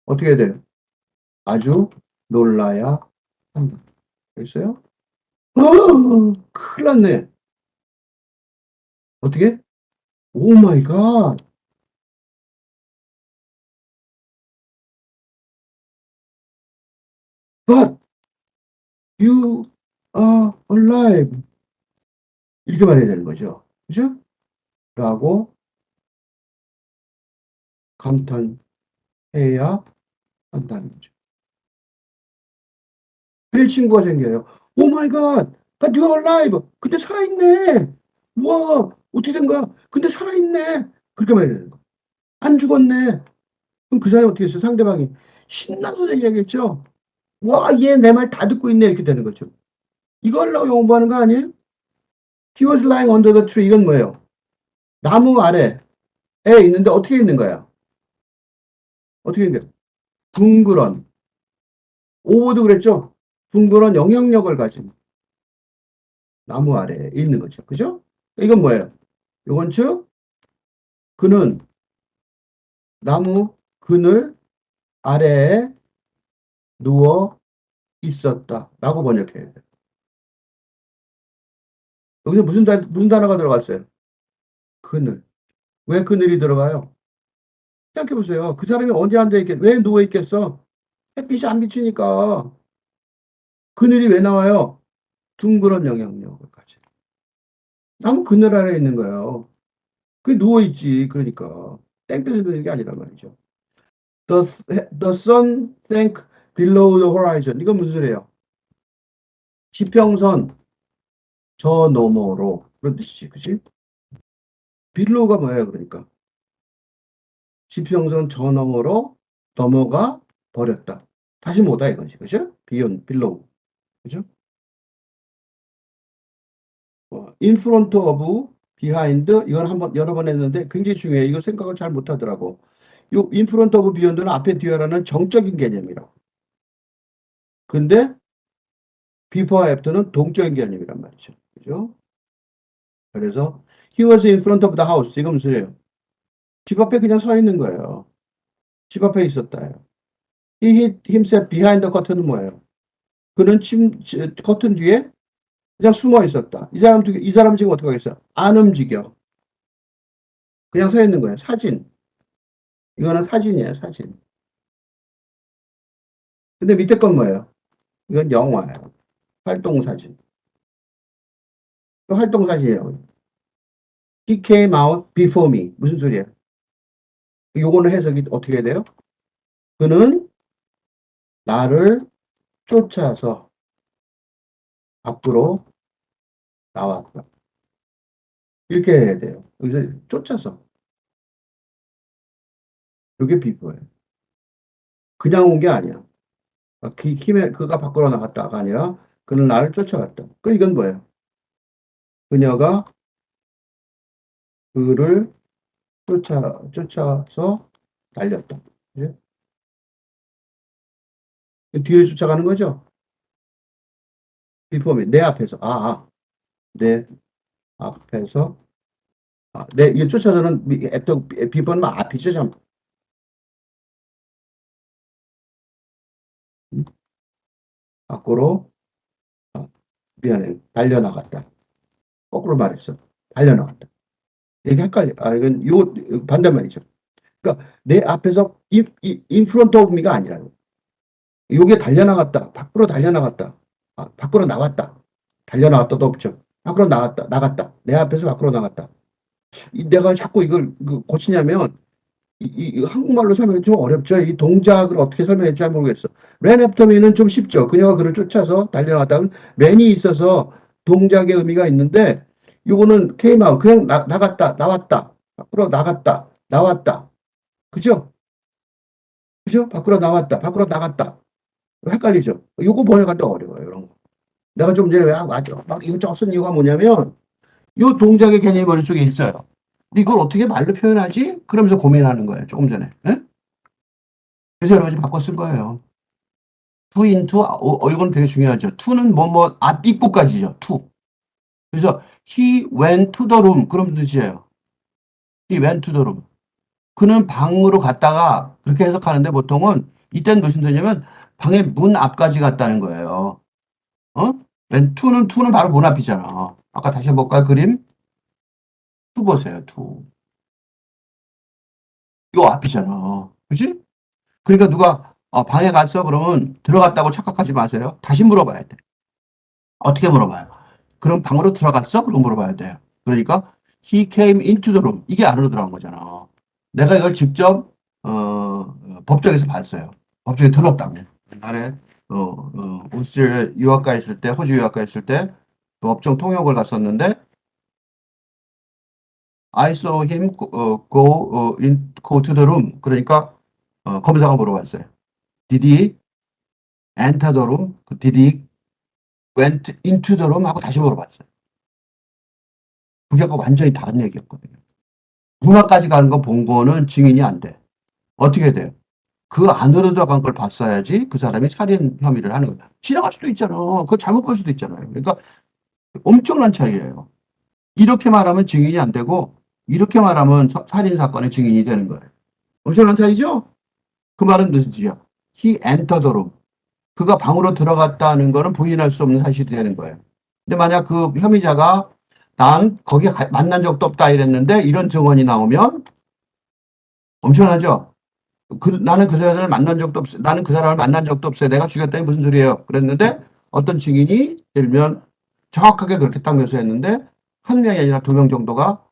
어떻게 돼요? 아주 놀라야 한다. 알겠어요? 큰일 났네. 어떻게? 오 마이 갓. But you are alive. 이렇게 말해야 되는 거죠. 그죠? 라고 감탄해야 한다는 거죠. 그래 친구가 생겨요. 오 마이 갓. But you are alive. 근데 살아있네. 와, 어떻게 된 거야? 근데 살아있네. 그렇게 말해야 되는 거. 안 죽었네. 그럼 그 사람이 어떻게 했어요? 상대방이 신나서 얘기하겠죠? 와, 얘 내 말 다 듣고 있네. 이렇게 되는 거죠. 이거 하려고 공부하는 거 아니에요? He was lying under the tree. 이건 뭐예요? 나무 아래에 있는데 어떻게 있는 거야? 어떻게 있는 거야? 둥그런. 오버도 그랬죠? 둥그런 영향력을 가진 나무 아래에 있는 거죠. 그죠? 이건 뭐예요? 이건 즉, 그는 나무 그늘 아래에 누워 있었다. 라고 번역해요. 여기서 무슨 단어가 들어갔어요? 그늘. 왜 그늘이 들어가요? 생각해보세요. 그 사람이 언제 앉아있겠, 왜 누워있겠어? 햇빛이 안 비치니까. 그늘이 왜 나와요? 둥그런 영향력을 가진. 나무 그늘 아래에 있는 거예요. 그 누워있지. 그러니까. 땡볕에 있는 게 아니란 말이죠. The sun sank below the horizon. 이건 무슨 소리예요? 지평선 저 너머로 그런 뜻이지, 그치? below가 뭐예요, 그러니까? 지평선 저 너머로 넘어가 버렸다. 다시 못다 이거지, 그죠? beyond, below, 그죠? in front of, behind, 이건 한번 여러 번 했는데 굉장히 중요해. 이거 생각을 잘 못하더라고. 요 in front of, beyond는 앞에 뒤에라는 정적인 개념이라고. 근데 before, after는 동적인 개념이란 말이죠. 그죠? 그래서 he was in front of the house. 이건 무슨 소리예요? 집 앞에 그냥 서 있는 거예요. 집 앞에 있었다요. He hid himself behind the curtain은 뭐예요? 그는 커튼 뒤에 그냥 숨어 있었다. 이 사람 지금 어떻게 하겠어? 안 움직여. 그냥 서 있는 거예요. 사진. 이거는 사진이에요, 사진. 근데 밑에 건 뭐예요? 이건 영화예요. 활동 사진. 활동 사진이에요. He came out before me. 무슨 소리예요? 요거는 해석이 어떻게 해야 돼요? 그는 나를 쫓아서 밖으로 나왔다. 이렇게 해야 돼요. 여기서 쫓아서. 이게 비포예요. 그냥 온 게 아니야. 그가 밖으로 나갔다가 아니라 그는 나를 쫓아갔다. 그 이건 뭐예요? 그녀가 그를 쫓아서 달렸다. 그죠? 뒤를 쫓아가는 거죠? 비포면 내 앞에서 내 앞에서 이 쫓아서는 비포는 앞이죠, 참. 밖으로 미안해 달려나갔다. 거꾸로 말했어. 달려나갔다. 이게 헷갈려. 이건 반대말이죠. 그러니까 내 앞에서 인프론트 오브 미가 아니라요. 요게 달려나갔다. 밖으로 달려나갔다. 밖으로 나왔다. 달려나갔다도 없죠. 밖으로 나갔다. 내 앞에서 밖으로 나갔다. 내가 자꾸 이걸 고치냐면 한국말로 설명이 좀 어렵죠. 이 동작을 어떻게 설명할지 잘 모르겠어. ran after me는 좀 쉽죠. 그녀가 그를 쫓아서 달려나갔다면 ran이 있어서 동작의 의미가 있는데 요거는 came out 그냥 나갔다 나왔다 밖으로 나갔다 나왔다 그죠? 그죠? 밖으로 나왔다 밖으로 나갔다 헷갈리죠? 요거 번역할 때 어려워요. 이런 거. 내가 좀 전에 막 이것저것 쓴 이유가 뭐냐면 요 동작의 개념이 머릿속에 있어요. 근데 이걸 어떻게 말로 표현하지? 그러면서 고민하는 거예요. 조금 전에. 예? 그래서 여러 가지 바꿔 쓴 거예요. to into, 이건 되게 중요하죠. to는 앞 입구까지죠. to. 그래서 he went to the room. 그런 뜻이에요. he went to the room. 그는 방으로 갔다가 그렇게 해석하는데 보통은 이때는 무슨 뜻이냐면 방의 문 앞까지 갔다는 거예요. 어? to는 바로 문 앞이잖아. 아까 다시 한번 볼까요? 그림? to 보세요. to. 요 앞이잖아. 그지? 그러니까 누가 방에 갔어? 그러면 들어갔다고 착각하지 마세요. 다시 물어봐야 돼. 어떻게 물어봐요? 그럼 방으로 들어갔어? 그럼 물어봐야 돼요. 그러니까 he came into the room. 이게 안으로 들어간 거잖아. 내가 이걸 직접 법정에서 봤어요. 법정에 들었다고. 옛날에 오스트리아 유학가 있을 때, 호주 유학가 있을 때 법정 통역을 갔었는데 I saw him go to the room. 그러니까 검사가 물어봤어요. Did he enter the room? Did he went into the room? 하고 다시 물어봤어요. 그게 완전히 다른 얘기였거든요. 문화까지 가는 거 본 거는 증인이 안 돼. 어떻게 돼요? 그 안으로 들어간 걸 봤어야지 그 사람이 살인 혐의를 하는 거야. 지나갈 수도 있잖아. 그거 잘못 볼 수도 있잖아요. 그러니까 엄청난 차이예요. 이렇게 말하면 증인이 안 되고 이렇게 말하면 살인 사건의 증인이 되는 거예요. 엄청난 차이죠? 그 말은 무슨 뜻이야? He entered the room. 그가 방으로 들어갔다는 거는 부인할 수 없는 사실이 되는 거예요. 근데 만약 그 혐의자가 난 거기 만난 적도 없다 이랬는데 이런 증언이 나오면 엄청나죠? 나는 그 사람을 만난 적도 없어요. 나는 그 사람을 만난 적도 없어요. 내가 죽였다니 무슨 소리예요? 그랬는데 어떤 증인이 예를 들면 정확하게 그렇게 딱 묘사했는데 한 명이 아니라 두 명 정도가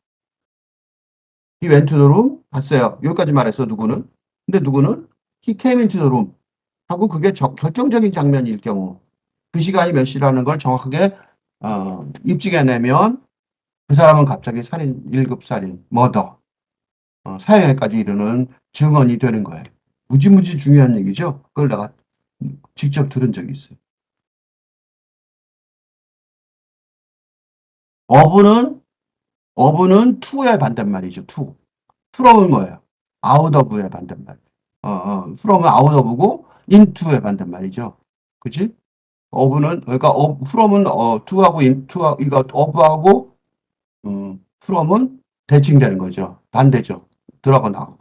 he went to the room 봤어요. 여기까지 말했어 누구는. 근데 누구는 he came into the room. 하고 그게 결정적인 장면일 경우 그 시간이 몇 시라는 걸 정확하게 입증해내면 그 사람은 갑자기 살인, 1급 살인, 머더, 사형에까지 이르는 증언이 되는 거예요. 무지무지 중요한 얘기죠. 그걸 내가 직접 들은 적이 있어요. 어부는 to의 반대말이죠. to. from은 뭐예요? out of의 반대말. from은 out of고 into의 반대말이죠. 그치? 어부는 그러니까 from은 to하고 into하고 이거 of하고 from은 대칭되는 거죠. 반대죠. 들어가고 나오고.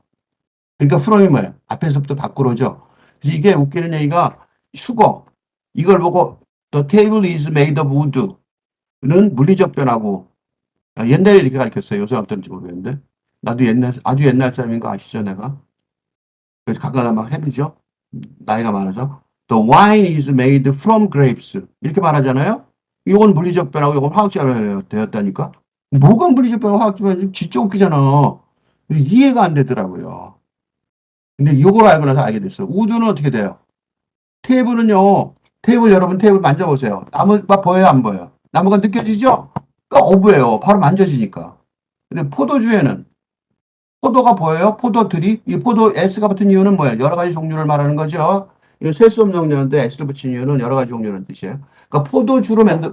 그러니까 from이 뭐예요? 앞에서부터 밖으로죠. 그래서 이게 웃기는 얘기가 수거 이걸 보고 the table is made of wood는 물리적 변화고 옛날에 이렇게 가르쳤어요. 요새 어떤지 모르겠는데 나도 아주 옛날 사람인 거 아시죠, 내가? 그래서 가끔가다 막 해보죠. 나이가 많아서. The wine is made from grapes. 이렇게 말하잖아요. 이건 물리적 변화고 이건 화학적 변화가 되었다니까. 뭐가 물리적 변화고 화학적 변화지? 진짜 웃기잖아. 이해가 안 되더라고요. 근데 이걸 알고 나서 알게 됐어. 우드는 어떻게 돼요? 테이블은요. 테이블 여러분 테이블 만져보세요. 나무가 보여요, 안 보여요? 나무가 느껴지죠? 그러니까 어부예요. 바로 만져지니까. 근데 포도주에는 포도가 보여요? 포도들이? 이 포도 S가 붙은 이유는 뭐예요? 여러 가지 종류를 말하는 거죠. 이거 셀 수 없는 종류인데 S를 붙인 이유는 여러 가지 종류라는 뜻이에요. 그러니까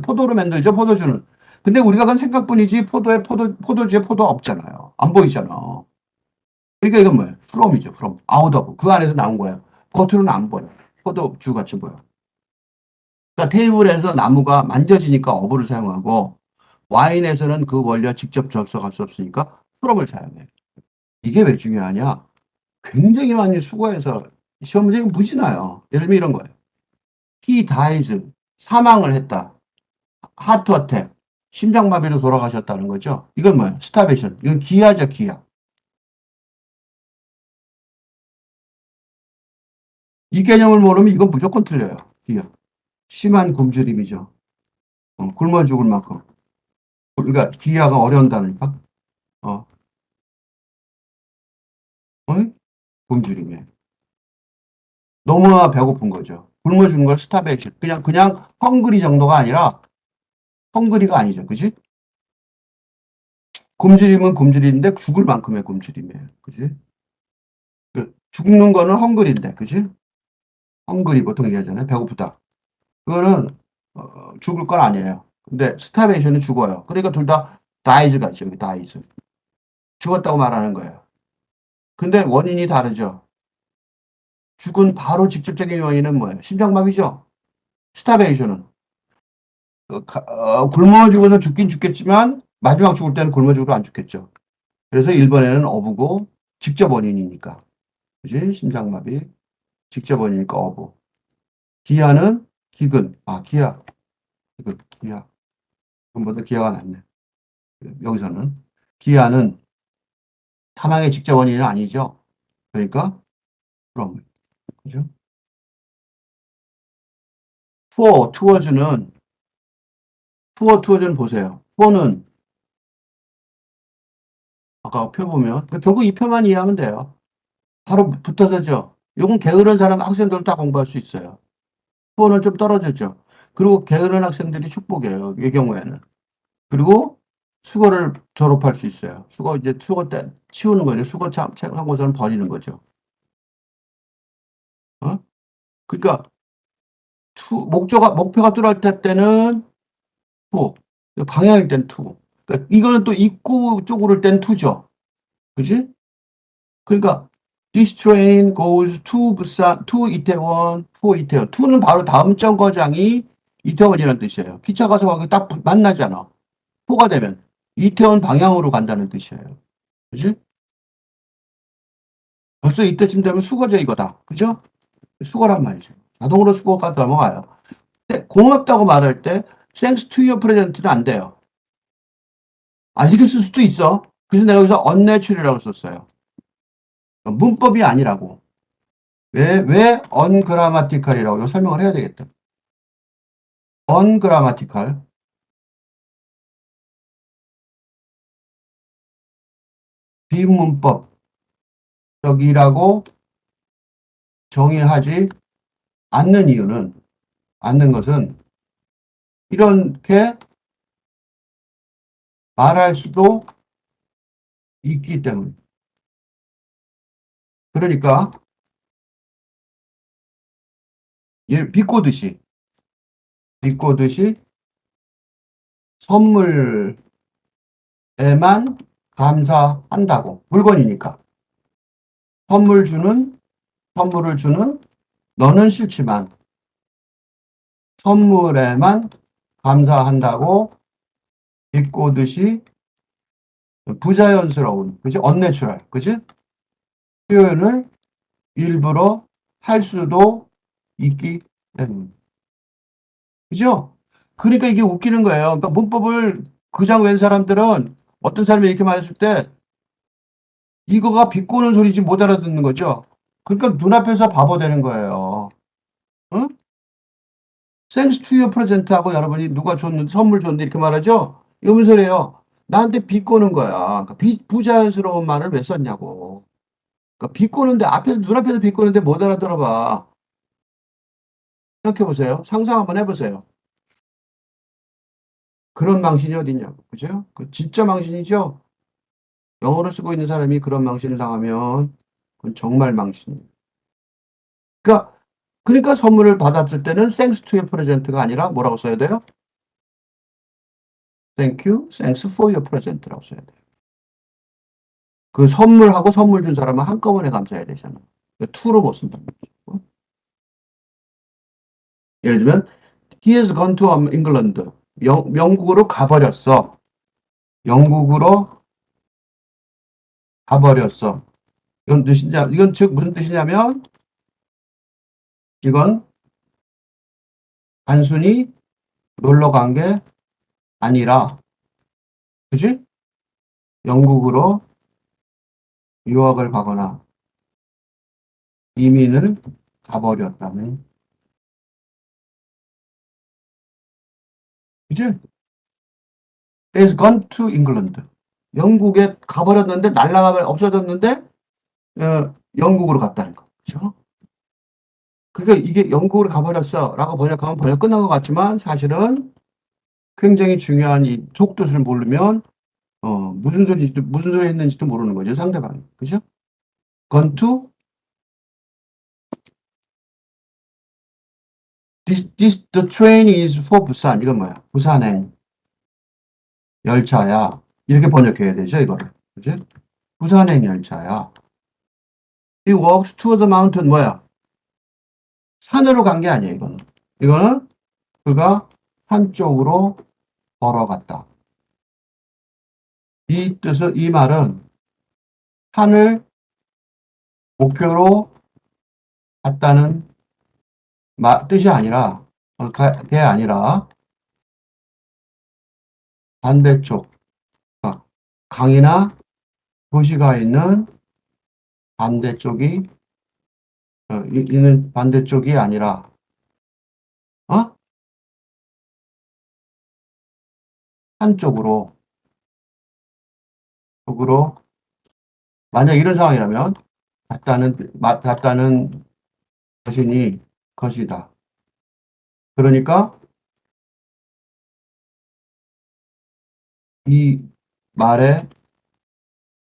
포도로 만들죠, 포도주는. 근데 우리가 그건 생각뿐이지 포도주에 포도 없잖아요. 안 보이잖아. 그러니까 이건 뭐예요? from이죠, from. out of. 그 안에서 나온 거예요. 겉으로는 안 보여. 포도주 같이 보여. 그러니까 테이블에서 나무가 만져지니까 어부를 사용하고 와인에서는 그 원리와 직접 접속할 수 없으니까 from을 사용해요. 이게 왜 중요하냐? 굉장히 많이 수고해서 시험 문제가 무지나요. 예를 들면 이런 거예요. He dies. 사망을 했다. 하트 어택. 심장마비로 돌아가셨다는 거죠. 이건 뭐예요? 스타베이션. 이건 기아죠, 기아. 이 개념을 모르면 이건 무조건 틀려요. 기아. 심한 굶주림이죠. 굶어 죽을 만큼. 그러니까 기아가 어려운다니까. 어, 어? 굶주림에. 너무나 배고픈 거죠. 굶어 죽는 걸 스타베이션. 그냥 헝그리 정도가 아니라 헝그리가 아니죠. 그지? 굶주림은 굶주림인데 죽을 만큼의 굶주림이에요. 그지? 죽는 거는 헝그리인데, 그지? 헝그리 보통 얘기하잖아요. 배고프다. 그거는 죽을 건 아니에요. 근데 스타베이션은 죽어요. 그러니까 둘 다 다이즈가 있죠. 다이즈. 죽었다고 말하는 거예요. 근데 원인이 다르죠. 죽은 바로 직접적인 원인은 뭐예요? 심장마비죠. 스타베이션은 굶어 죽어서 죽긴 죽겠지만 마지막 죽을 때는 굶어 죽어도 안 죽겠죠. 그래서 1번에는 어부고 직접 원인이니까. 그지? 심장마비. 직접 원인이니까 어부. 기아는 기근. 기아. 기근. 기아. 그것보다 기아가 낫네. 여기서는. 기아는 사망의 직접 원인은 아니죠. 그러니까 그럼 그죠? towards는 보세요. for는 아까 표 보면 결국 이 표만 이해하면 돼요. 바로 붙어서죠. 요건 게으른 사람 학생들은 다 공부할 수 있어요. for는 좀 떨어졌죠. 그리고 게으른 학생들이 축복이에요. 이 경우에는. 그리고 수거를 졸업할 수 있어요. 수거 때 치우는 거죠. 수거 참고서는 버리는 거죠. 어? 그러니까 목표가 뚜렷할 때는 투, 방향일 땐 투. 그러니까 이거는 또 입구 쪽으로 땐 투죠. 그지? 그러니까 this train goes to 부산, to 이태원, for 이태원. to는 바로 다음 정거장이 이태원이라는 뜻이에요. 기차 가서 거기 딱 만나잖아. 포가 되면 이태원 방향으로 간다는 뜻이에요. 그지? 벌써 이때쯤 되면 수거죠, 이거다. 그죠? 수거란 말이죠. 자동으로 수거가 넘어가요. 근데 고맙다고 말할 때 thanks to your present는 안 돼요. 이렇게 쓸 수도 있어. 그래서 내가 여기서 unnatural이라고 썼어요. 문법이 아니라고. 왜 ungrammatical이라고 이거 설명을 해야 되겠다. ungrammatical. 비문법적이라고 정의하지 않는 이유는, 않는 것은 이렇게 말할 수도 있기 때문에. 그러니까 비꼬듯이 선물에만 감사한다고. 물건이니까. 선물 주는, 선물을 주는 너는 싫지만 선물에만 감사한다고 비꼬듯이 부자연스러운, 그지? 언내추럴, 그지? 표현을 일부러 할 수도 있기 때문에. 그죠? 그러니까 이게 웃기는 거예요. 그러니까 문법을 그냥 웬 사람들은 어떤 사람이 이렇게 말했을 때 이거가 비꼬는 소리지 못 알아듣는 거죠. 그러니까 눈앞에서 바보 되는 거예요. 응? Thanks to your present하고 여러분이 누가 줬는데 선물 줬는데 이렇게 말하죠? 이거 무슨 소리예요? 나한테 비꼬는 거야. 그러니까 부자연스러운 말을 왜 썼냐고. 그러니까 비꼬는데 앞에서 눈앞에서 비꼬는데 못 알아들어 봐. 생각해 보세요. 상상 한번 해보세요. 그런 망신이 어딨냐고. 그죠? 그 진짜 망신이죠? 영어를 쓰고 있는 사람이 그런 망신을 당하면 그건 정말 망신이에요. 그러니까, 그러니까 선물을 받았을 때는 thanks to your present가 아니라 뭐라고 써야 돼요? Thank you, thanks for your present라고 써야 돼요. 그 선물하고 선물 준 사람은 한꺼번에 감사해야 되잖아. to로 못 쓴다는 거죠. 예를 들면, he has gone to England. 영국으로 가버렸어. 영국으로 가버렸어. 이건 즉 무슨 뜻이냐면, 이건 단순히 놀러 간 게 아니라, 그지? 영국으로 유학을 가거나 이민을 가버렸다면, 그지? Has gone to England. 영국에 가버렸는데, 날라가 없어졌는데, 영국으로 갔다는 거. 그죠? 그러니까 이게 영국으로 가버렸어. 라고 번역하면 번역 끝난 것 같지만, 사실은 굉장히 중요한 이 속뜻을 모르면, 무슨 소리 했는지도 모르는 거죠. 상대방이. 그죠? gone to, the train is for 부산. 이건 뭐야? 부산행 열차야. 이렇게 번역해야 되죠, 이거를. 그지? 부산행 열차야. He walks to the mountain. 뭐야? 산으로 간 게 아니에요, 이거는. 이거는 그가 한쪽으로 걸어갔다. 이 말은 산을 목표로 갔다는 뜻이 아니라, 게 아니라 반대쪽, 어, 강이나 도시가 있는 반대쪽이, 있는 반대쪽이 아니라, 어? 한쪽으로, 쪽으로, 만약 이런 상황이라면, 같다는 것이다. 그러니까 이 말의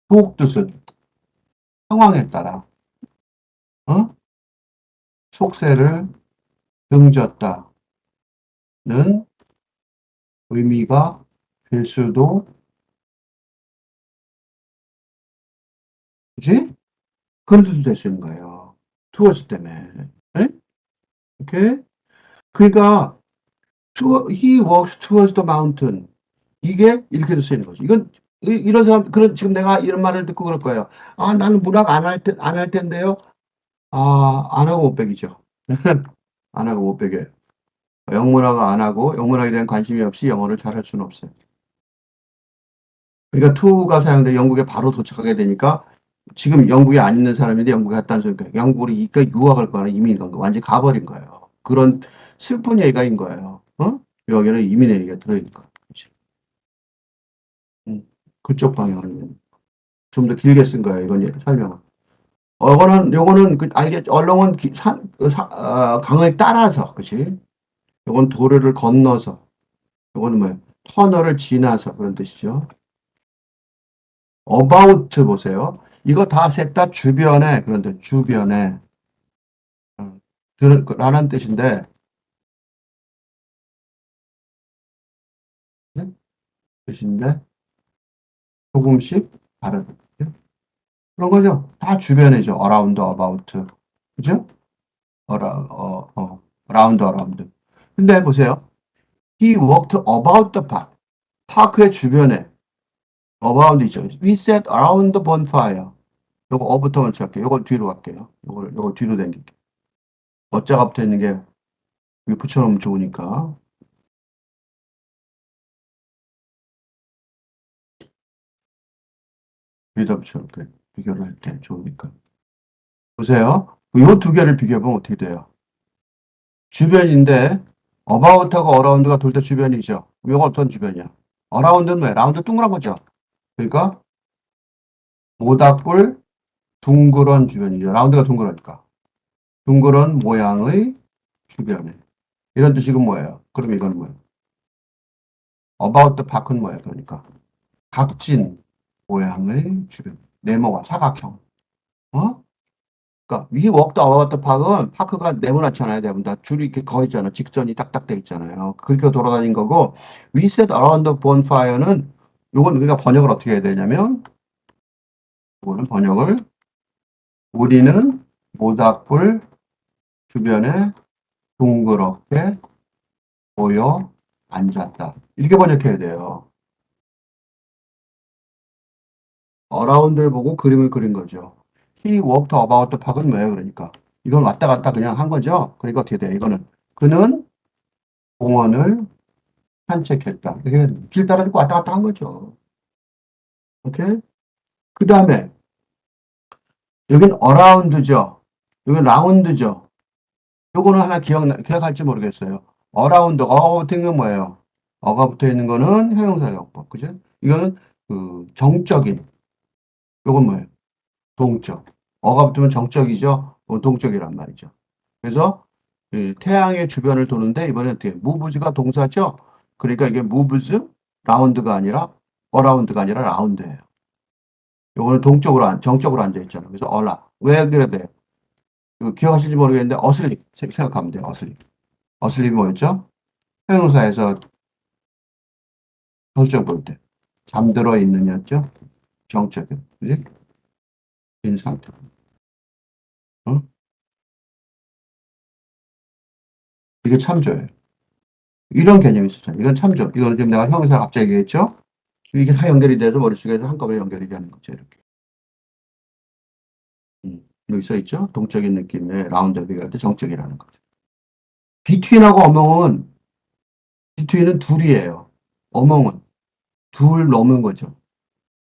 속뜻은 상황에 따라, 어? 속세를 등졌다는 의미가 될 수도, 그지? 그런 뜻도 될 수 있는 거예요. towards 때문에. 네? 오케이? 그러니까, he walks towards the mountain. 이게 이렇게도 쓰이는 거죠. 이건, 이런 사람, 지금 내가 이런 말을 듣고 그럴 거예요. 아, 나는 문학 안 할 텐데요. 아, 안 하고 못 배기죠. 안 하고 못 배겨요. 영문화가 안 하고 영문학에 대한 관심이 없이 영어를 잘할 수는 없어요. 그러니까 to가 사용돼 영국에 바로 도착하게 되니까 지금 영국에 안 있는 사람인데 영국에 갔다는 소리니까 영국으로 유학을 가거나 이민을 간 거 완전히 가버린 거예요. 그런 슬픈 얘기인 거예요. 어? 여기는 이민의 얘기가 들어있니까. 그치? 그쪽 방향을 좀 더 길게 쓴 거예요. 이건 설명을. 요거는 알겠죠? 얼렁은 강을 따라서, 그치? 요건 도로를 건너서, 요거는 뭐예요? 터널을 지나서 그런 뜻이죠. about 보세요. 이거 다 셋 다 주변에, 그런데 주변에, 라는 뜻인데, 네? 뜻인데, 조금씩 다른. 그런 거죠. 다 주변이죠. around, about. 그죠? around, around. 근데 보세요. He walked about the park. 파크의 주변에, around 있죠. We sat around the bonfire. 요거 어부터 먼저 할게요. 요걸 뒤로 갈게요. 요걸 뒤로 당길게요. 어자가 붙어 있는 게 이거 붙여놓으면 좋으니까. 여기다 붙여놓을게요. 비교를 할 때 좋으니까. 보세요. 요 두 개를 비교해보면 어떻게 돼요? 주변인데, about하고 around가 둘 다 주변이죠. 요거 어떤 주변이야? around는 뭐야? 라운드 둥그란 거죠. 그러니까 모닥불 둥그런 주변이죠. 라운드가 둥그러니까. 둥그런 모양의 주변에. 이런 뜻이고 뭐예요? 그럼 이건 뭐예요? about the park는 뭐예요? 그러니까. 각진 모양의 주변. 네모와 사각형. 어? 그러니까 위 walked about the park은 파크가 네모나잖아요. 대부분 다 줄이 이렇게 거 있잖아. 직선이 딱딱 돼 있잖아요. 그렇게 돌아다닌 거고 we sat around the bonfire는 요건 우리가 번역을 어떻게 해야 되냐면 이거는 번역을 우리는 모닥불 주변에 둥그렇게 모여 앉았다. 이렇게 번역해야 돼요. around를 보고 그림을 그린 거죠. He walked about the park은 뭐예요? 그러니까 이건 왔다 갔다 그냥 한 거죠. 그러니까 어떻게 돼요? 이거는 그는 공원을 산책했다. 이게 길 따라 고 왔다 갔다 한 거죠. 오케이? 그 다음에 여긴 around죠. 여긴 round죠. 요거는 하나 기억할지 모르겠어요. around, 붙어 있는 건 뭐예요? 어가 붙어 있는 거는 형용사용법. 그죠? 이거는 그 정적인. 요건 뭐예요? 동적. 어가 붙으면 정적이죠. 동적이란 말이죠. 그래서 이 태양의 주변을 도는데 이번에 어떻게 moves가 동사죠. 그러니까 이게 moves round가 아니라 around가 아니라 round예요. 요거는 정적으로 앉아 있잖아요. 그래서 왜 그래 돼? 기억하실지 모르겠는데 어슬립 생각하면 돼요. 어슬립. 어슬립이 뭐였죠? 형용사에서 설정 볼 때. 잠들어 있느냐죠? 정적인. 그지? 인 상태. 어? 이게 참조예요. 이런 개념이 있었잖아요. 이건 참조. 이거는 지금 내가 형용사 갑자기 얘기했죠? 이게 다 연결이 돼서 머릿속에 한꺼번에 연결이 되는 거죠. 이렇게. 여기 써 있죠? 동적인 느낌의 라운드 비교할 때 정적이라는 거죠. 비트윈하고 어몽은 비트윈은 둘이에요. 어몽은 둘 넘은 거죠.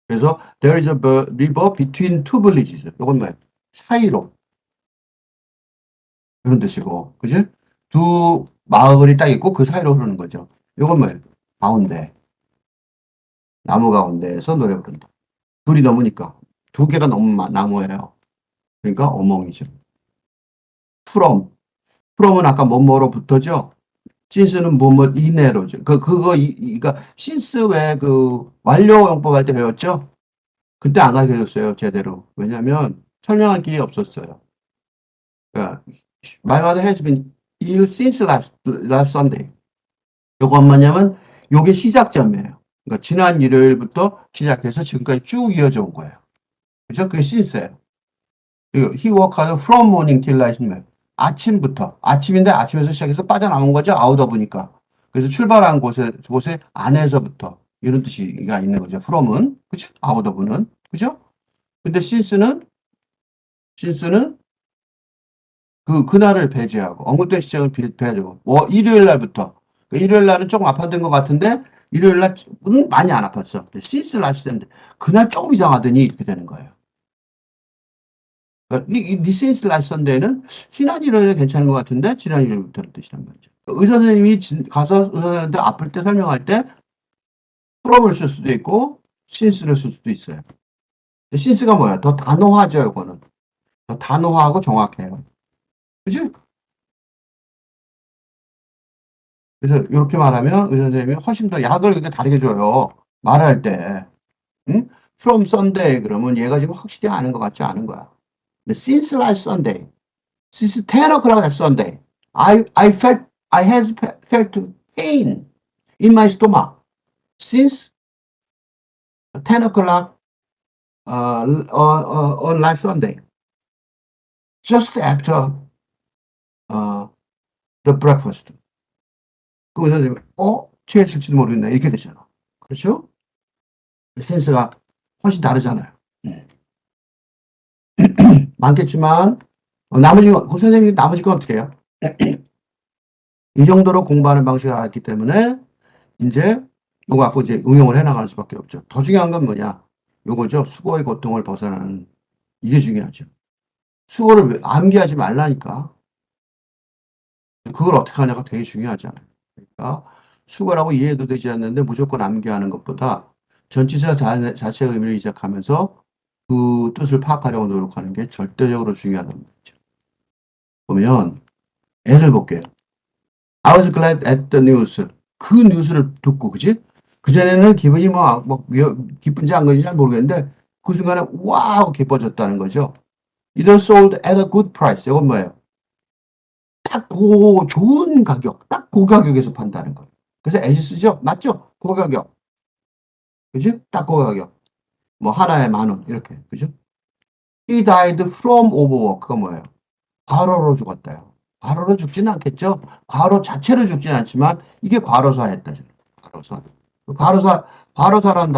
그래서 there is a river between two villages. 이건 뭐예요? 사이로 그런 뜻이고, 그지? 두 마을이 딱 있고 그 사이로 흐르는 거죠. 이건 뭐예요? 가운데 나무 가운데에서 노래 부른다. 둘이 넘으니까 두 개가 넘은 나무예요. 그러니까 어몽이죠. from from은 아까 뭐뭐로부터죠. since는 뭐뭐 이내로죠. 그러니까 since 왜 그 완료용법 할 때 배웠죠? 그때 안 가르쳐줬어요, 제대로. 왜냐면 설명할 길이 없었어요. 그러니까 my mother has been ill since last Sunday. 요거 뭐냐면 요게 시작점이에요. 그러니까 지난 일요일부터 시작해서 지금까지 쭉 이어져 온 거예요. 그죠? 그게 since예요. He worked from morning till night이면 아침부터 아침인데 아침에서 시작해서 빠져나온 거죠. 아웃오브니까. 그래서 출발한 곳에 안에서부터 이런 뜻이가 있는 거죠. from은 그죠? 아웃오브는 그죠? 근데 since는 그날을 배제하고 언급된 시점을 배제하고 일요일 날부터 일요일 날은 조금 아팠던 것 같은데 일요일 날은 많이 안 아팠어. since last Sunday 그날 조금 이상하더니 이렇게 되는 거예요. 그러니까 since last Sunday는 지난 일요일에 괜찮은 것 같은데 지난 일요일부터는 뜻이란 말이죠. 의사 선생님이 가서 의사 선생님한테 아플 때 설명할 때 from을 쓸 수도 있고 since를 쓸 수도 있어요. since가 뭐야? 더 단호하죠, 이거는. 단호하고 정확해요. 그지? 그래서 이렇게 말하면 의사 선생님이 훨씬 더 약을 이렇게 다르게 줘요. 말할 때. 응? From Sunday 그러면 얘가 지금 확실히 아는 것 같지 않은 거야. 근데 since last Sunday, since 10 o'clock at Sunday, I has felt pain in my stomach since 10 o'clock on last Sunday, just after uh, the breakfast. 그 의사 선생님이 취했을지도 모르겠네. 이렇게 되잖아. 그렇죠? 센스가 훨씬 다르잖아요. 음. 많겠지만 나머지 그 선생님이 나머지 건 어떻게 해요? 이 정도로 공부하는 방식을 알았기 때문에 이제 이거 갖고 이제 응용을 해나갈 수밖에 없죠. 더 중요한 건 뭐냐? 요거죠. 수고의 고통을 벗어나는 이게 중요하죠. 수고를 암기하지 말라니까. 그걸 어떻게 하냐가 되게 중요하잖아요. 그러니까 수고라고 이해도 되지 않는데 무조건 암기하는 것보다 전치사 자체의 의미를 이적하면서 그 뜻을 파악하려고 노력하는 게 절대적으로 중요하다는 거죠. 보면 애들 볼게요. I was glad at the news. 그 뉴스를 듣고, 그지? 그전에는 기분이 기쁜지 안 그런지 잘 모르겠는데, 그 순간에 와우, 기뻐졌다는 거죠. It was sold at a good price. 이건 뭐예요? 딱 그 좋은 가격, 딱 그 가격에서 판다는 거예요. 그래서 as 쓰죠? 맞죠? 그 가격. 그지? 딱 그 가격. 뭐, 하나에 10,000원, 이렇게. 그죠? He died from overwork가 뭐예요? 과로로 죽었다요. 과로로 죽지는 않겠죠? 과로 자체로 죽지는 않지만 이게 과로사했다. 과로사. 과로사라는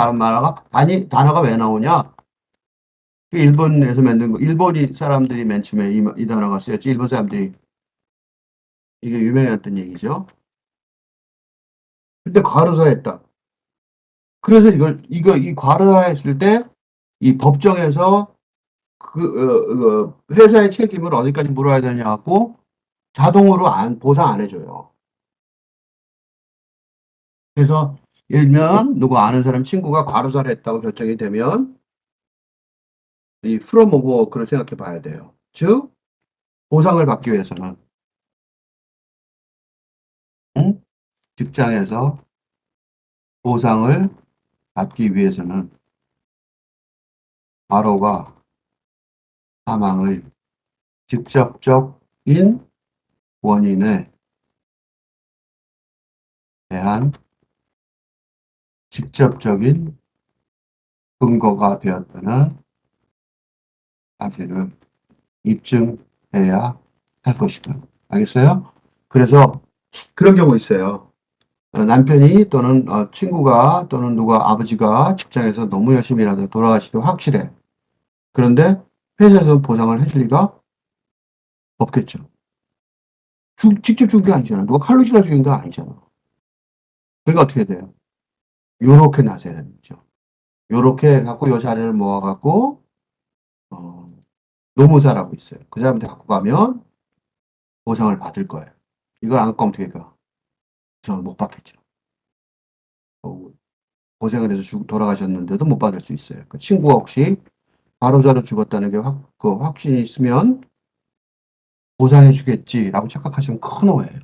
단어가 왜 나오냐? 일본에서 만든 거, 일본이 사람들이 맨 처음에 이 단어가 쓰였지. 일본 사람들이 이게 유명했던 얘기죠. 근데 과로사했다. 그래서 이 과로사했을 때 이 법정에서 회사의 책임을 어디까지 물어야 되냐 갖고 자동으로 보상 안 해줘요. 그래서 예를 들면 누구 아는 사람 친구가 과로사를 했다고 결정이 되면 이 프롬 오브 워크를 생각해 봐야 돼요. 즉 보상을 받기 위해서는 응? 직장에서 보상을 받기 위해서는 과로가 사망의 직접적인 원인에 대한 직접적인 근거가 되었다는 사실을 입증해야 할 것이다. 알겠어요? 그래서 그런 경우 있어요. 남편이 또는 친구가 또는 누가 아버지가 직장에서 너무 열심히 일하다 돌아가시기 확실해. 그런데 회사에서 보상을 해줄 리가 없겠죠. 직접 죽은 게 아니잖아. 누가 칼로 찔러 죽인 거 아니잖아. 그러니까 어떻게 돼요? 요렇게 나서야 되는 거죠. 요렇게 갖고 요 자리를 모아갖고 어, 노무사라고 있어요. 그 사람한테 갖고 가면 보상을 받을 거예요. 이걸 안 갖고 어떻게 가? 저는 못 받겠죠. 어, 고생을 해서 돌아가셨는데도 못 받을 수 있어요. 그 친구가 혹시 바로자로 죽었다는 게 그 확신이 있으면 보상해 주겠지라고 착각하시면 큰 오해예요.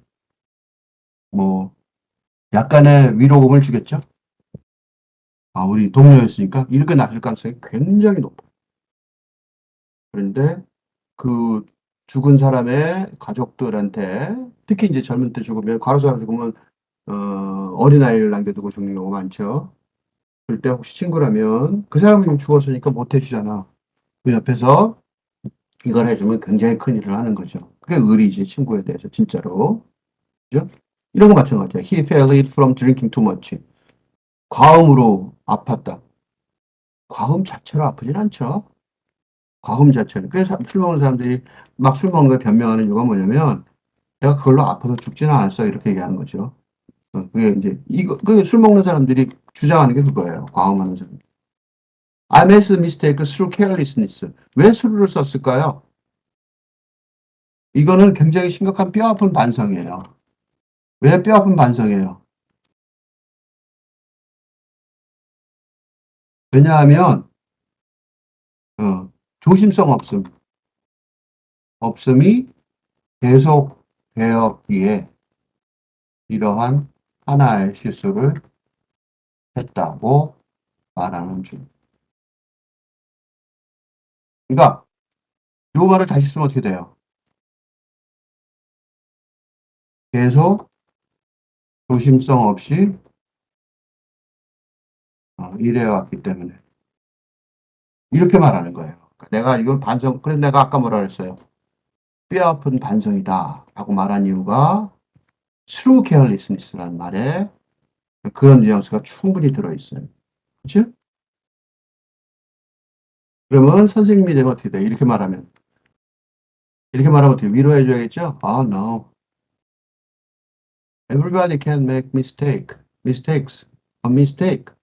뭐 약간의 위로금을 주겠죠. 아, 우리 동료였으니까 이렇게 낮을 가능성이 굉장히 높아요. 그런데 그 죽은 사람의 가족들한테 특히 이제 젊은 때 죽으면 과로사로 죽으면 어린아이를 남겨두고 죽는 경우가 많죠. 그럴 때 혹시 친구라면 그 사람이 죽었으니까 못 해주잖아. 그 옆에서 이걸 해주면 굉장히 큰 일을 하는 거죠. 그게 의리지, 친구에 대해서, 진짜로. 그죠? 이런 거 마찬가지야. He fell ill from drinking too much. 과음으로 아팠다. 과음 자체로 아프진 않죠. 과음 자체는. 그래서 술 먹는 사람들이 막 술 먹는 걸 변명하는 이유가 뭐냐면, 내가 그걸로 아파서 죽지는 않았어. 이렇게 얘기하는 거죠. 그게 이제, 그게 술 먹는 사람들이 주장하는 게 그거예요. 과음하는 사람. I made a mistake through carelessness. 왜 술을 썼을까요? 이거는 굉장히 심각한 뼈아픈 반성이에요. 왜 뼈아픈 반성이에요? 왜냐하면, 조심성 없음. 없음이 계속되었기에 이러한 하나의 실수를 했다고 말하는 중. 그러니까 이 말을 다시 쓰면 어떻게 돼요? 계속 조심성 없이 일해왔기 때문에 이렇게 말하는 거예요. 그러니까 내가 이걸 반성, 그래서 내가 아까 뭐라 그랬어요? 뼈아픈 반성이다 라고 말한 이유가 true carelessness라는 말에 그런 뉘앙스가 충분히 들어있어요. 그치? 그러면 선생님이 되면 어떻게 돼? 이렇게 말하면 어떻게 위로해줘야겠죠? Ah, no. Everybody can make mistakes, a mistake.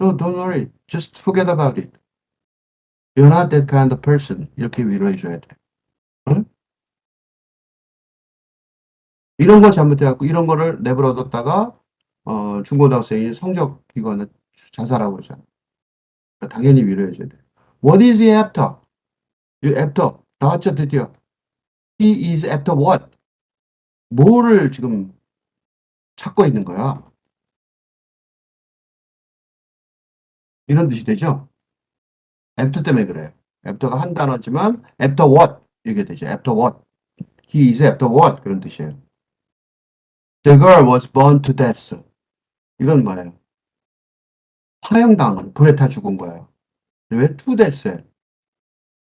So don't worry. Just forget about it. You're not that kind of person. 이렇게 위로해줘야 돼. 응? 이런 거 잘못해갖고 이런 거를 내버려뒀다가 중고등학생이 성적 이거는 자살하고 그러잖아. 당연히 위로해줘야 돼. What is he after? You after. 나왔죠, 드디어. He is after what? 뭐를 지금 찾고 있는 거야? 이런 뜻이 되죠? after 때문에 그래요. after가 한 단어지만 after what? 이게 되죠. after what? He is after what? 그런 뜻이에요. The girl was burned to death. 이건 뭐예요? 화형당한 거죠. 불에 타 죽은 거예요. 왜 to death에?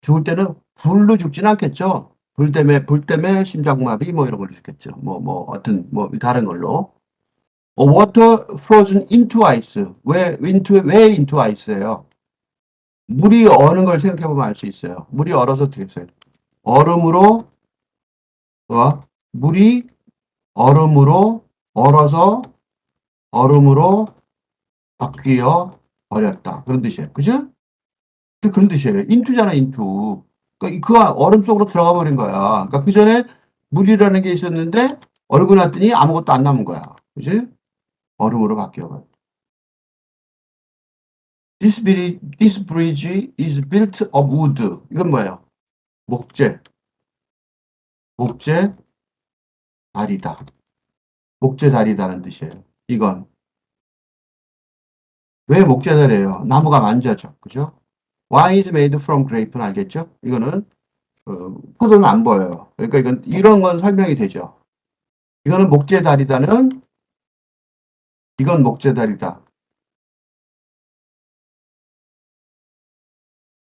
죽을 때는 불로 죽진 않겠죠. 불 때문에 심장마비 뭐 이런 걸로 죽겠죠. 어떤 다른 걸로. water frozen into ice. 왜 into ice예요? 물이 어는 걸 생각해 보면 알 수 있어요. 물이 얼어서 어떻게 됐어요? 얼음으로 물이 얼음으로 얼어서 얼음으로 바뀌어 버렸다. 그런 뜻이에요. 그죠? 그런 뜻이에요. 인투잖아, 인투. 그러니까 그 얼음 속으로 들어가 버린 거야. 그러니까 그 전에 물이라는 게 있었는데 얼고 났더니 아무것도 안 남은 거야. 그지? 얼음으로 바뀌어 버려. This bridge is built of wood. 이건 뭐예요? 목재, 목재 다리다. 목재 다리다는 뜻이에요. 이건 왜 목재 다리예요? 나무가 만져져, 그죠? Wine is made from grape는 알겠죠? 이거는 포도는 안 보여요. 그러니까 이런 건 설명이 되죠. 이거는 목재 다리다는 이건 목재 다리다.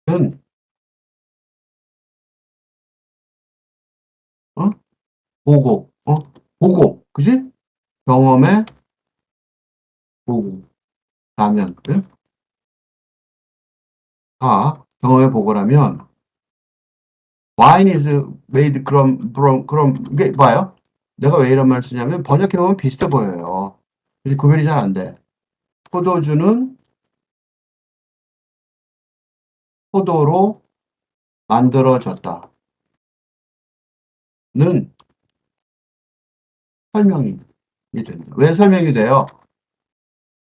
는 어? 보고, 그지? 경험의 보고, 라면, 그래? 경험의 보고라면 wine is made from 이게 봐요. 내가 왜 이런 말 쓰냐면 번역해보면 비슷해 보여요. 그래서 구별이 잘 안 돼. 포도주는 포도로 만들어졌다. 는 설명이 된다. 왜 설명이 돼요?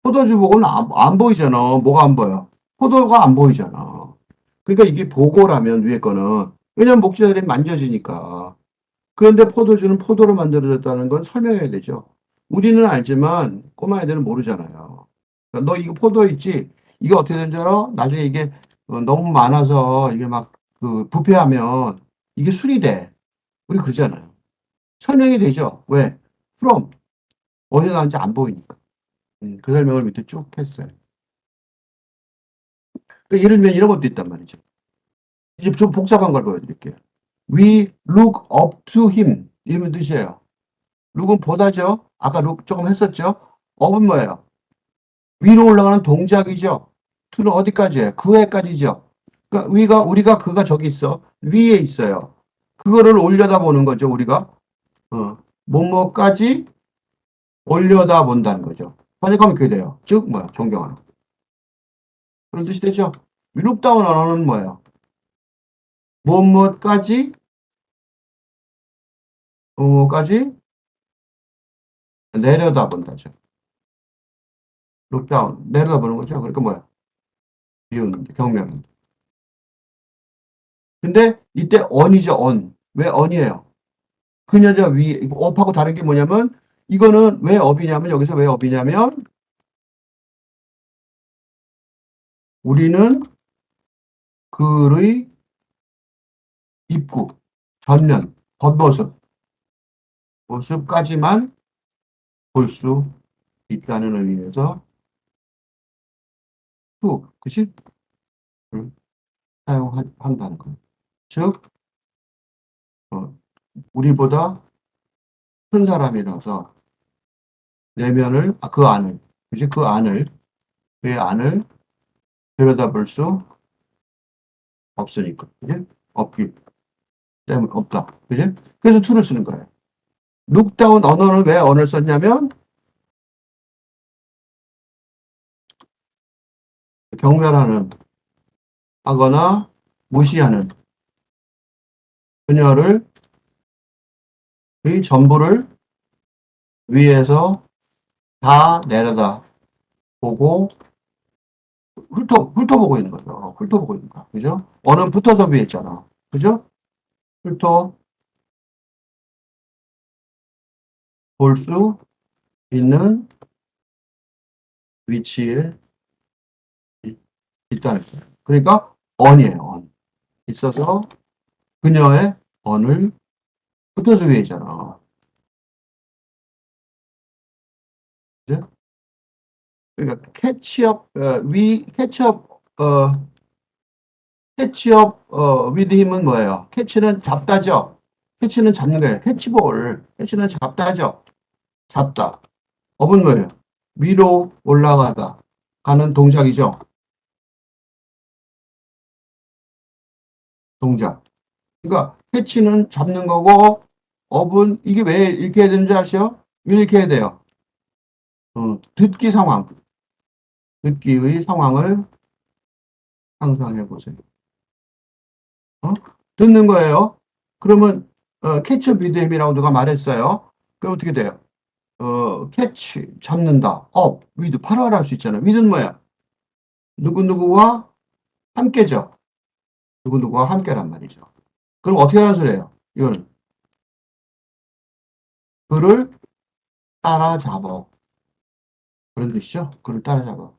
포도주 보고는 안 보이잖아. 뭐가 안 보여? 포도가 안 보이잖아. 그러니까 이게 보고라면 위에 거는 왜냐면 목재들이 만져지니까. 그런데 포도주는 포도로 만들어졌다는 건 설명해야 되죠. 우리는 알지만 꼬마 애들은 모르잖아요. 그러니까 너 이거 포도 있지? 이게 어떻게 된 줄 알아? 나중에 이게 너무 많아서 이게 막 그 부패하면 이게 술이 돼. 우리 그러잖아요. 설명이 되죠. 왜? from 어디서 나왔는지 안 보이니까. 그 설명을 밑에 쭉 했어요. 그러니까 예를 들면 이런 것도 있단 말이죠. 이제 좀 복잡한 걸 보여드릴게요. We look up to him. 이런 뜻이에요. look은 보다죠. 아까 look 조금 했었죠. up은 뭐예요? 위로 올라가는 동작이죠. to는 어디까지예요? 그에까지죠. 그러니까 우리가 그가 저기 있어. 위에 있어요. 그거를 올려다보는 거죠. 우리가 뭐뭐까지 올려다본다는 거죠. 번역하면 그게 돼요. 즉 뭐야? 존경하는. 그런 뜻이 되죠. look down 언어는 뭐예요? 뭐뭐까지 뭐뭐까지 내려다본다죠. look down 내려다보는 거죠. 그러니까 뭐야? 비운 경멸. 근데 이때 on이죠, on. 왜 on이에요? 그녀자 위, up하고 다른 게 뭐냐면, 이거는 왜 up이냐면, 여기서 왜 up이냐면, 우리는 그의 입구, 전면, 겉모습, 모습까지만 볼 수 있다는 의미에서 to, 그치? 를 사용한다는 거예요. 즉, 어, 우리보다 큰 사람이라서 내면을, 그 안을, 그지? 그 안을, 그의 안을 들여다볼 수 없으니까, 그지? 없기 때문에 없다, 그지? 그래서 to를 쓰는 거예요. look down 언어는 왜 언어를 썼냐면 경멸하는, 하거나 무시하는 그녀를 의 전부를 위에서 다 내려다 보고 훑어보고 있는 거죠. 훑어보고 있는 거야. 그죠? 언어는 붙어서 위에 있잖아. 그죠? 훑어 볼 수 있는 위치에 있다는 거예요. 그러니까 언이에요. 언. 있어서 그녀의 언을 붙어서 위에 있잖아. 그죠? 그러니까 캐치업, 캐치업, 위드 힘은 뭐예요? 캐치는 잡다죠? 캐치는 잡는 거예요. 캐치볼. 캐치는 잡다죠? 잡다. 업은 뭐예요? 위로 올라가다. 가는 동작이죠? 동작. 그러니까 캐치는 잡는 거고, 업은 이게 왜 이렇게 해야 되는지 아시죠? 왜 이렇게 해야 돼요? 듣기 상황. 듣기의 상황을 상상해 보세요. 어? 듣는 거예요. 그러면, 캐치업 위드 힘이라고 누가 말했어요. 그럼 어떻게 돼요? 캐치, 잡는다. 업, 위드, 바로 할 수 있잖아요. 위드는 뭐야? 누구누구와 함께죠. 누구누구와 함께란 말이죠. 그럼 어떻게 하는 소리예요? 이거는 그를 따라잡어. 그런 뜻이죠. 그를 따라잡어.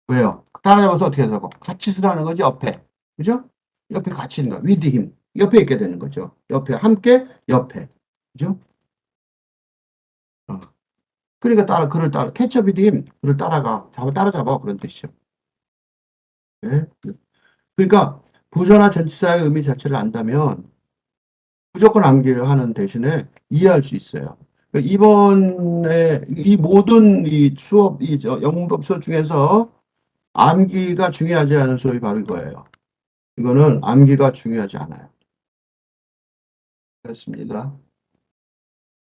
왜요? 따라잡아서 어떻게 하자고? 같이 쓰라는 거지, 옆에. 그죠? 옆에 같이 있는 거야. 위드 힘. 옆에 있게 되는 거죠. 옆에, 함께, 옆에. 그죠? 어. 그러니까 그를 캐쳐 위드 힘. 그를 따라잡아. 그런 뜻이죠. 네? 그러니까 부사나 전치사의 의미 자체를 안다면 무조건 암기를 하는 대신에 이해할 수 있어요. 그러니까 이번에 이 모든 이 수업, 영문법 수업 중에서 암기가 중요하지 않은 수업이 바로 이거예요. 이거는 암기가 중요하지 않아요. 그렇습니다.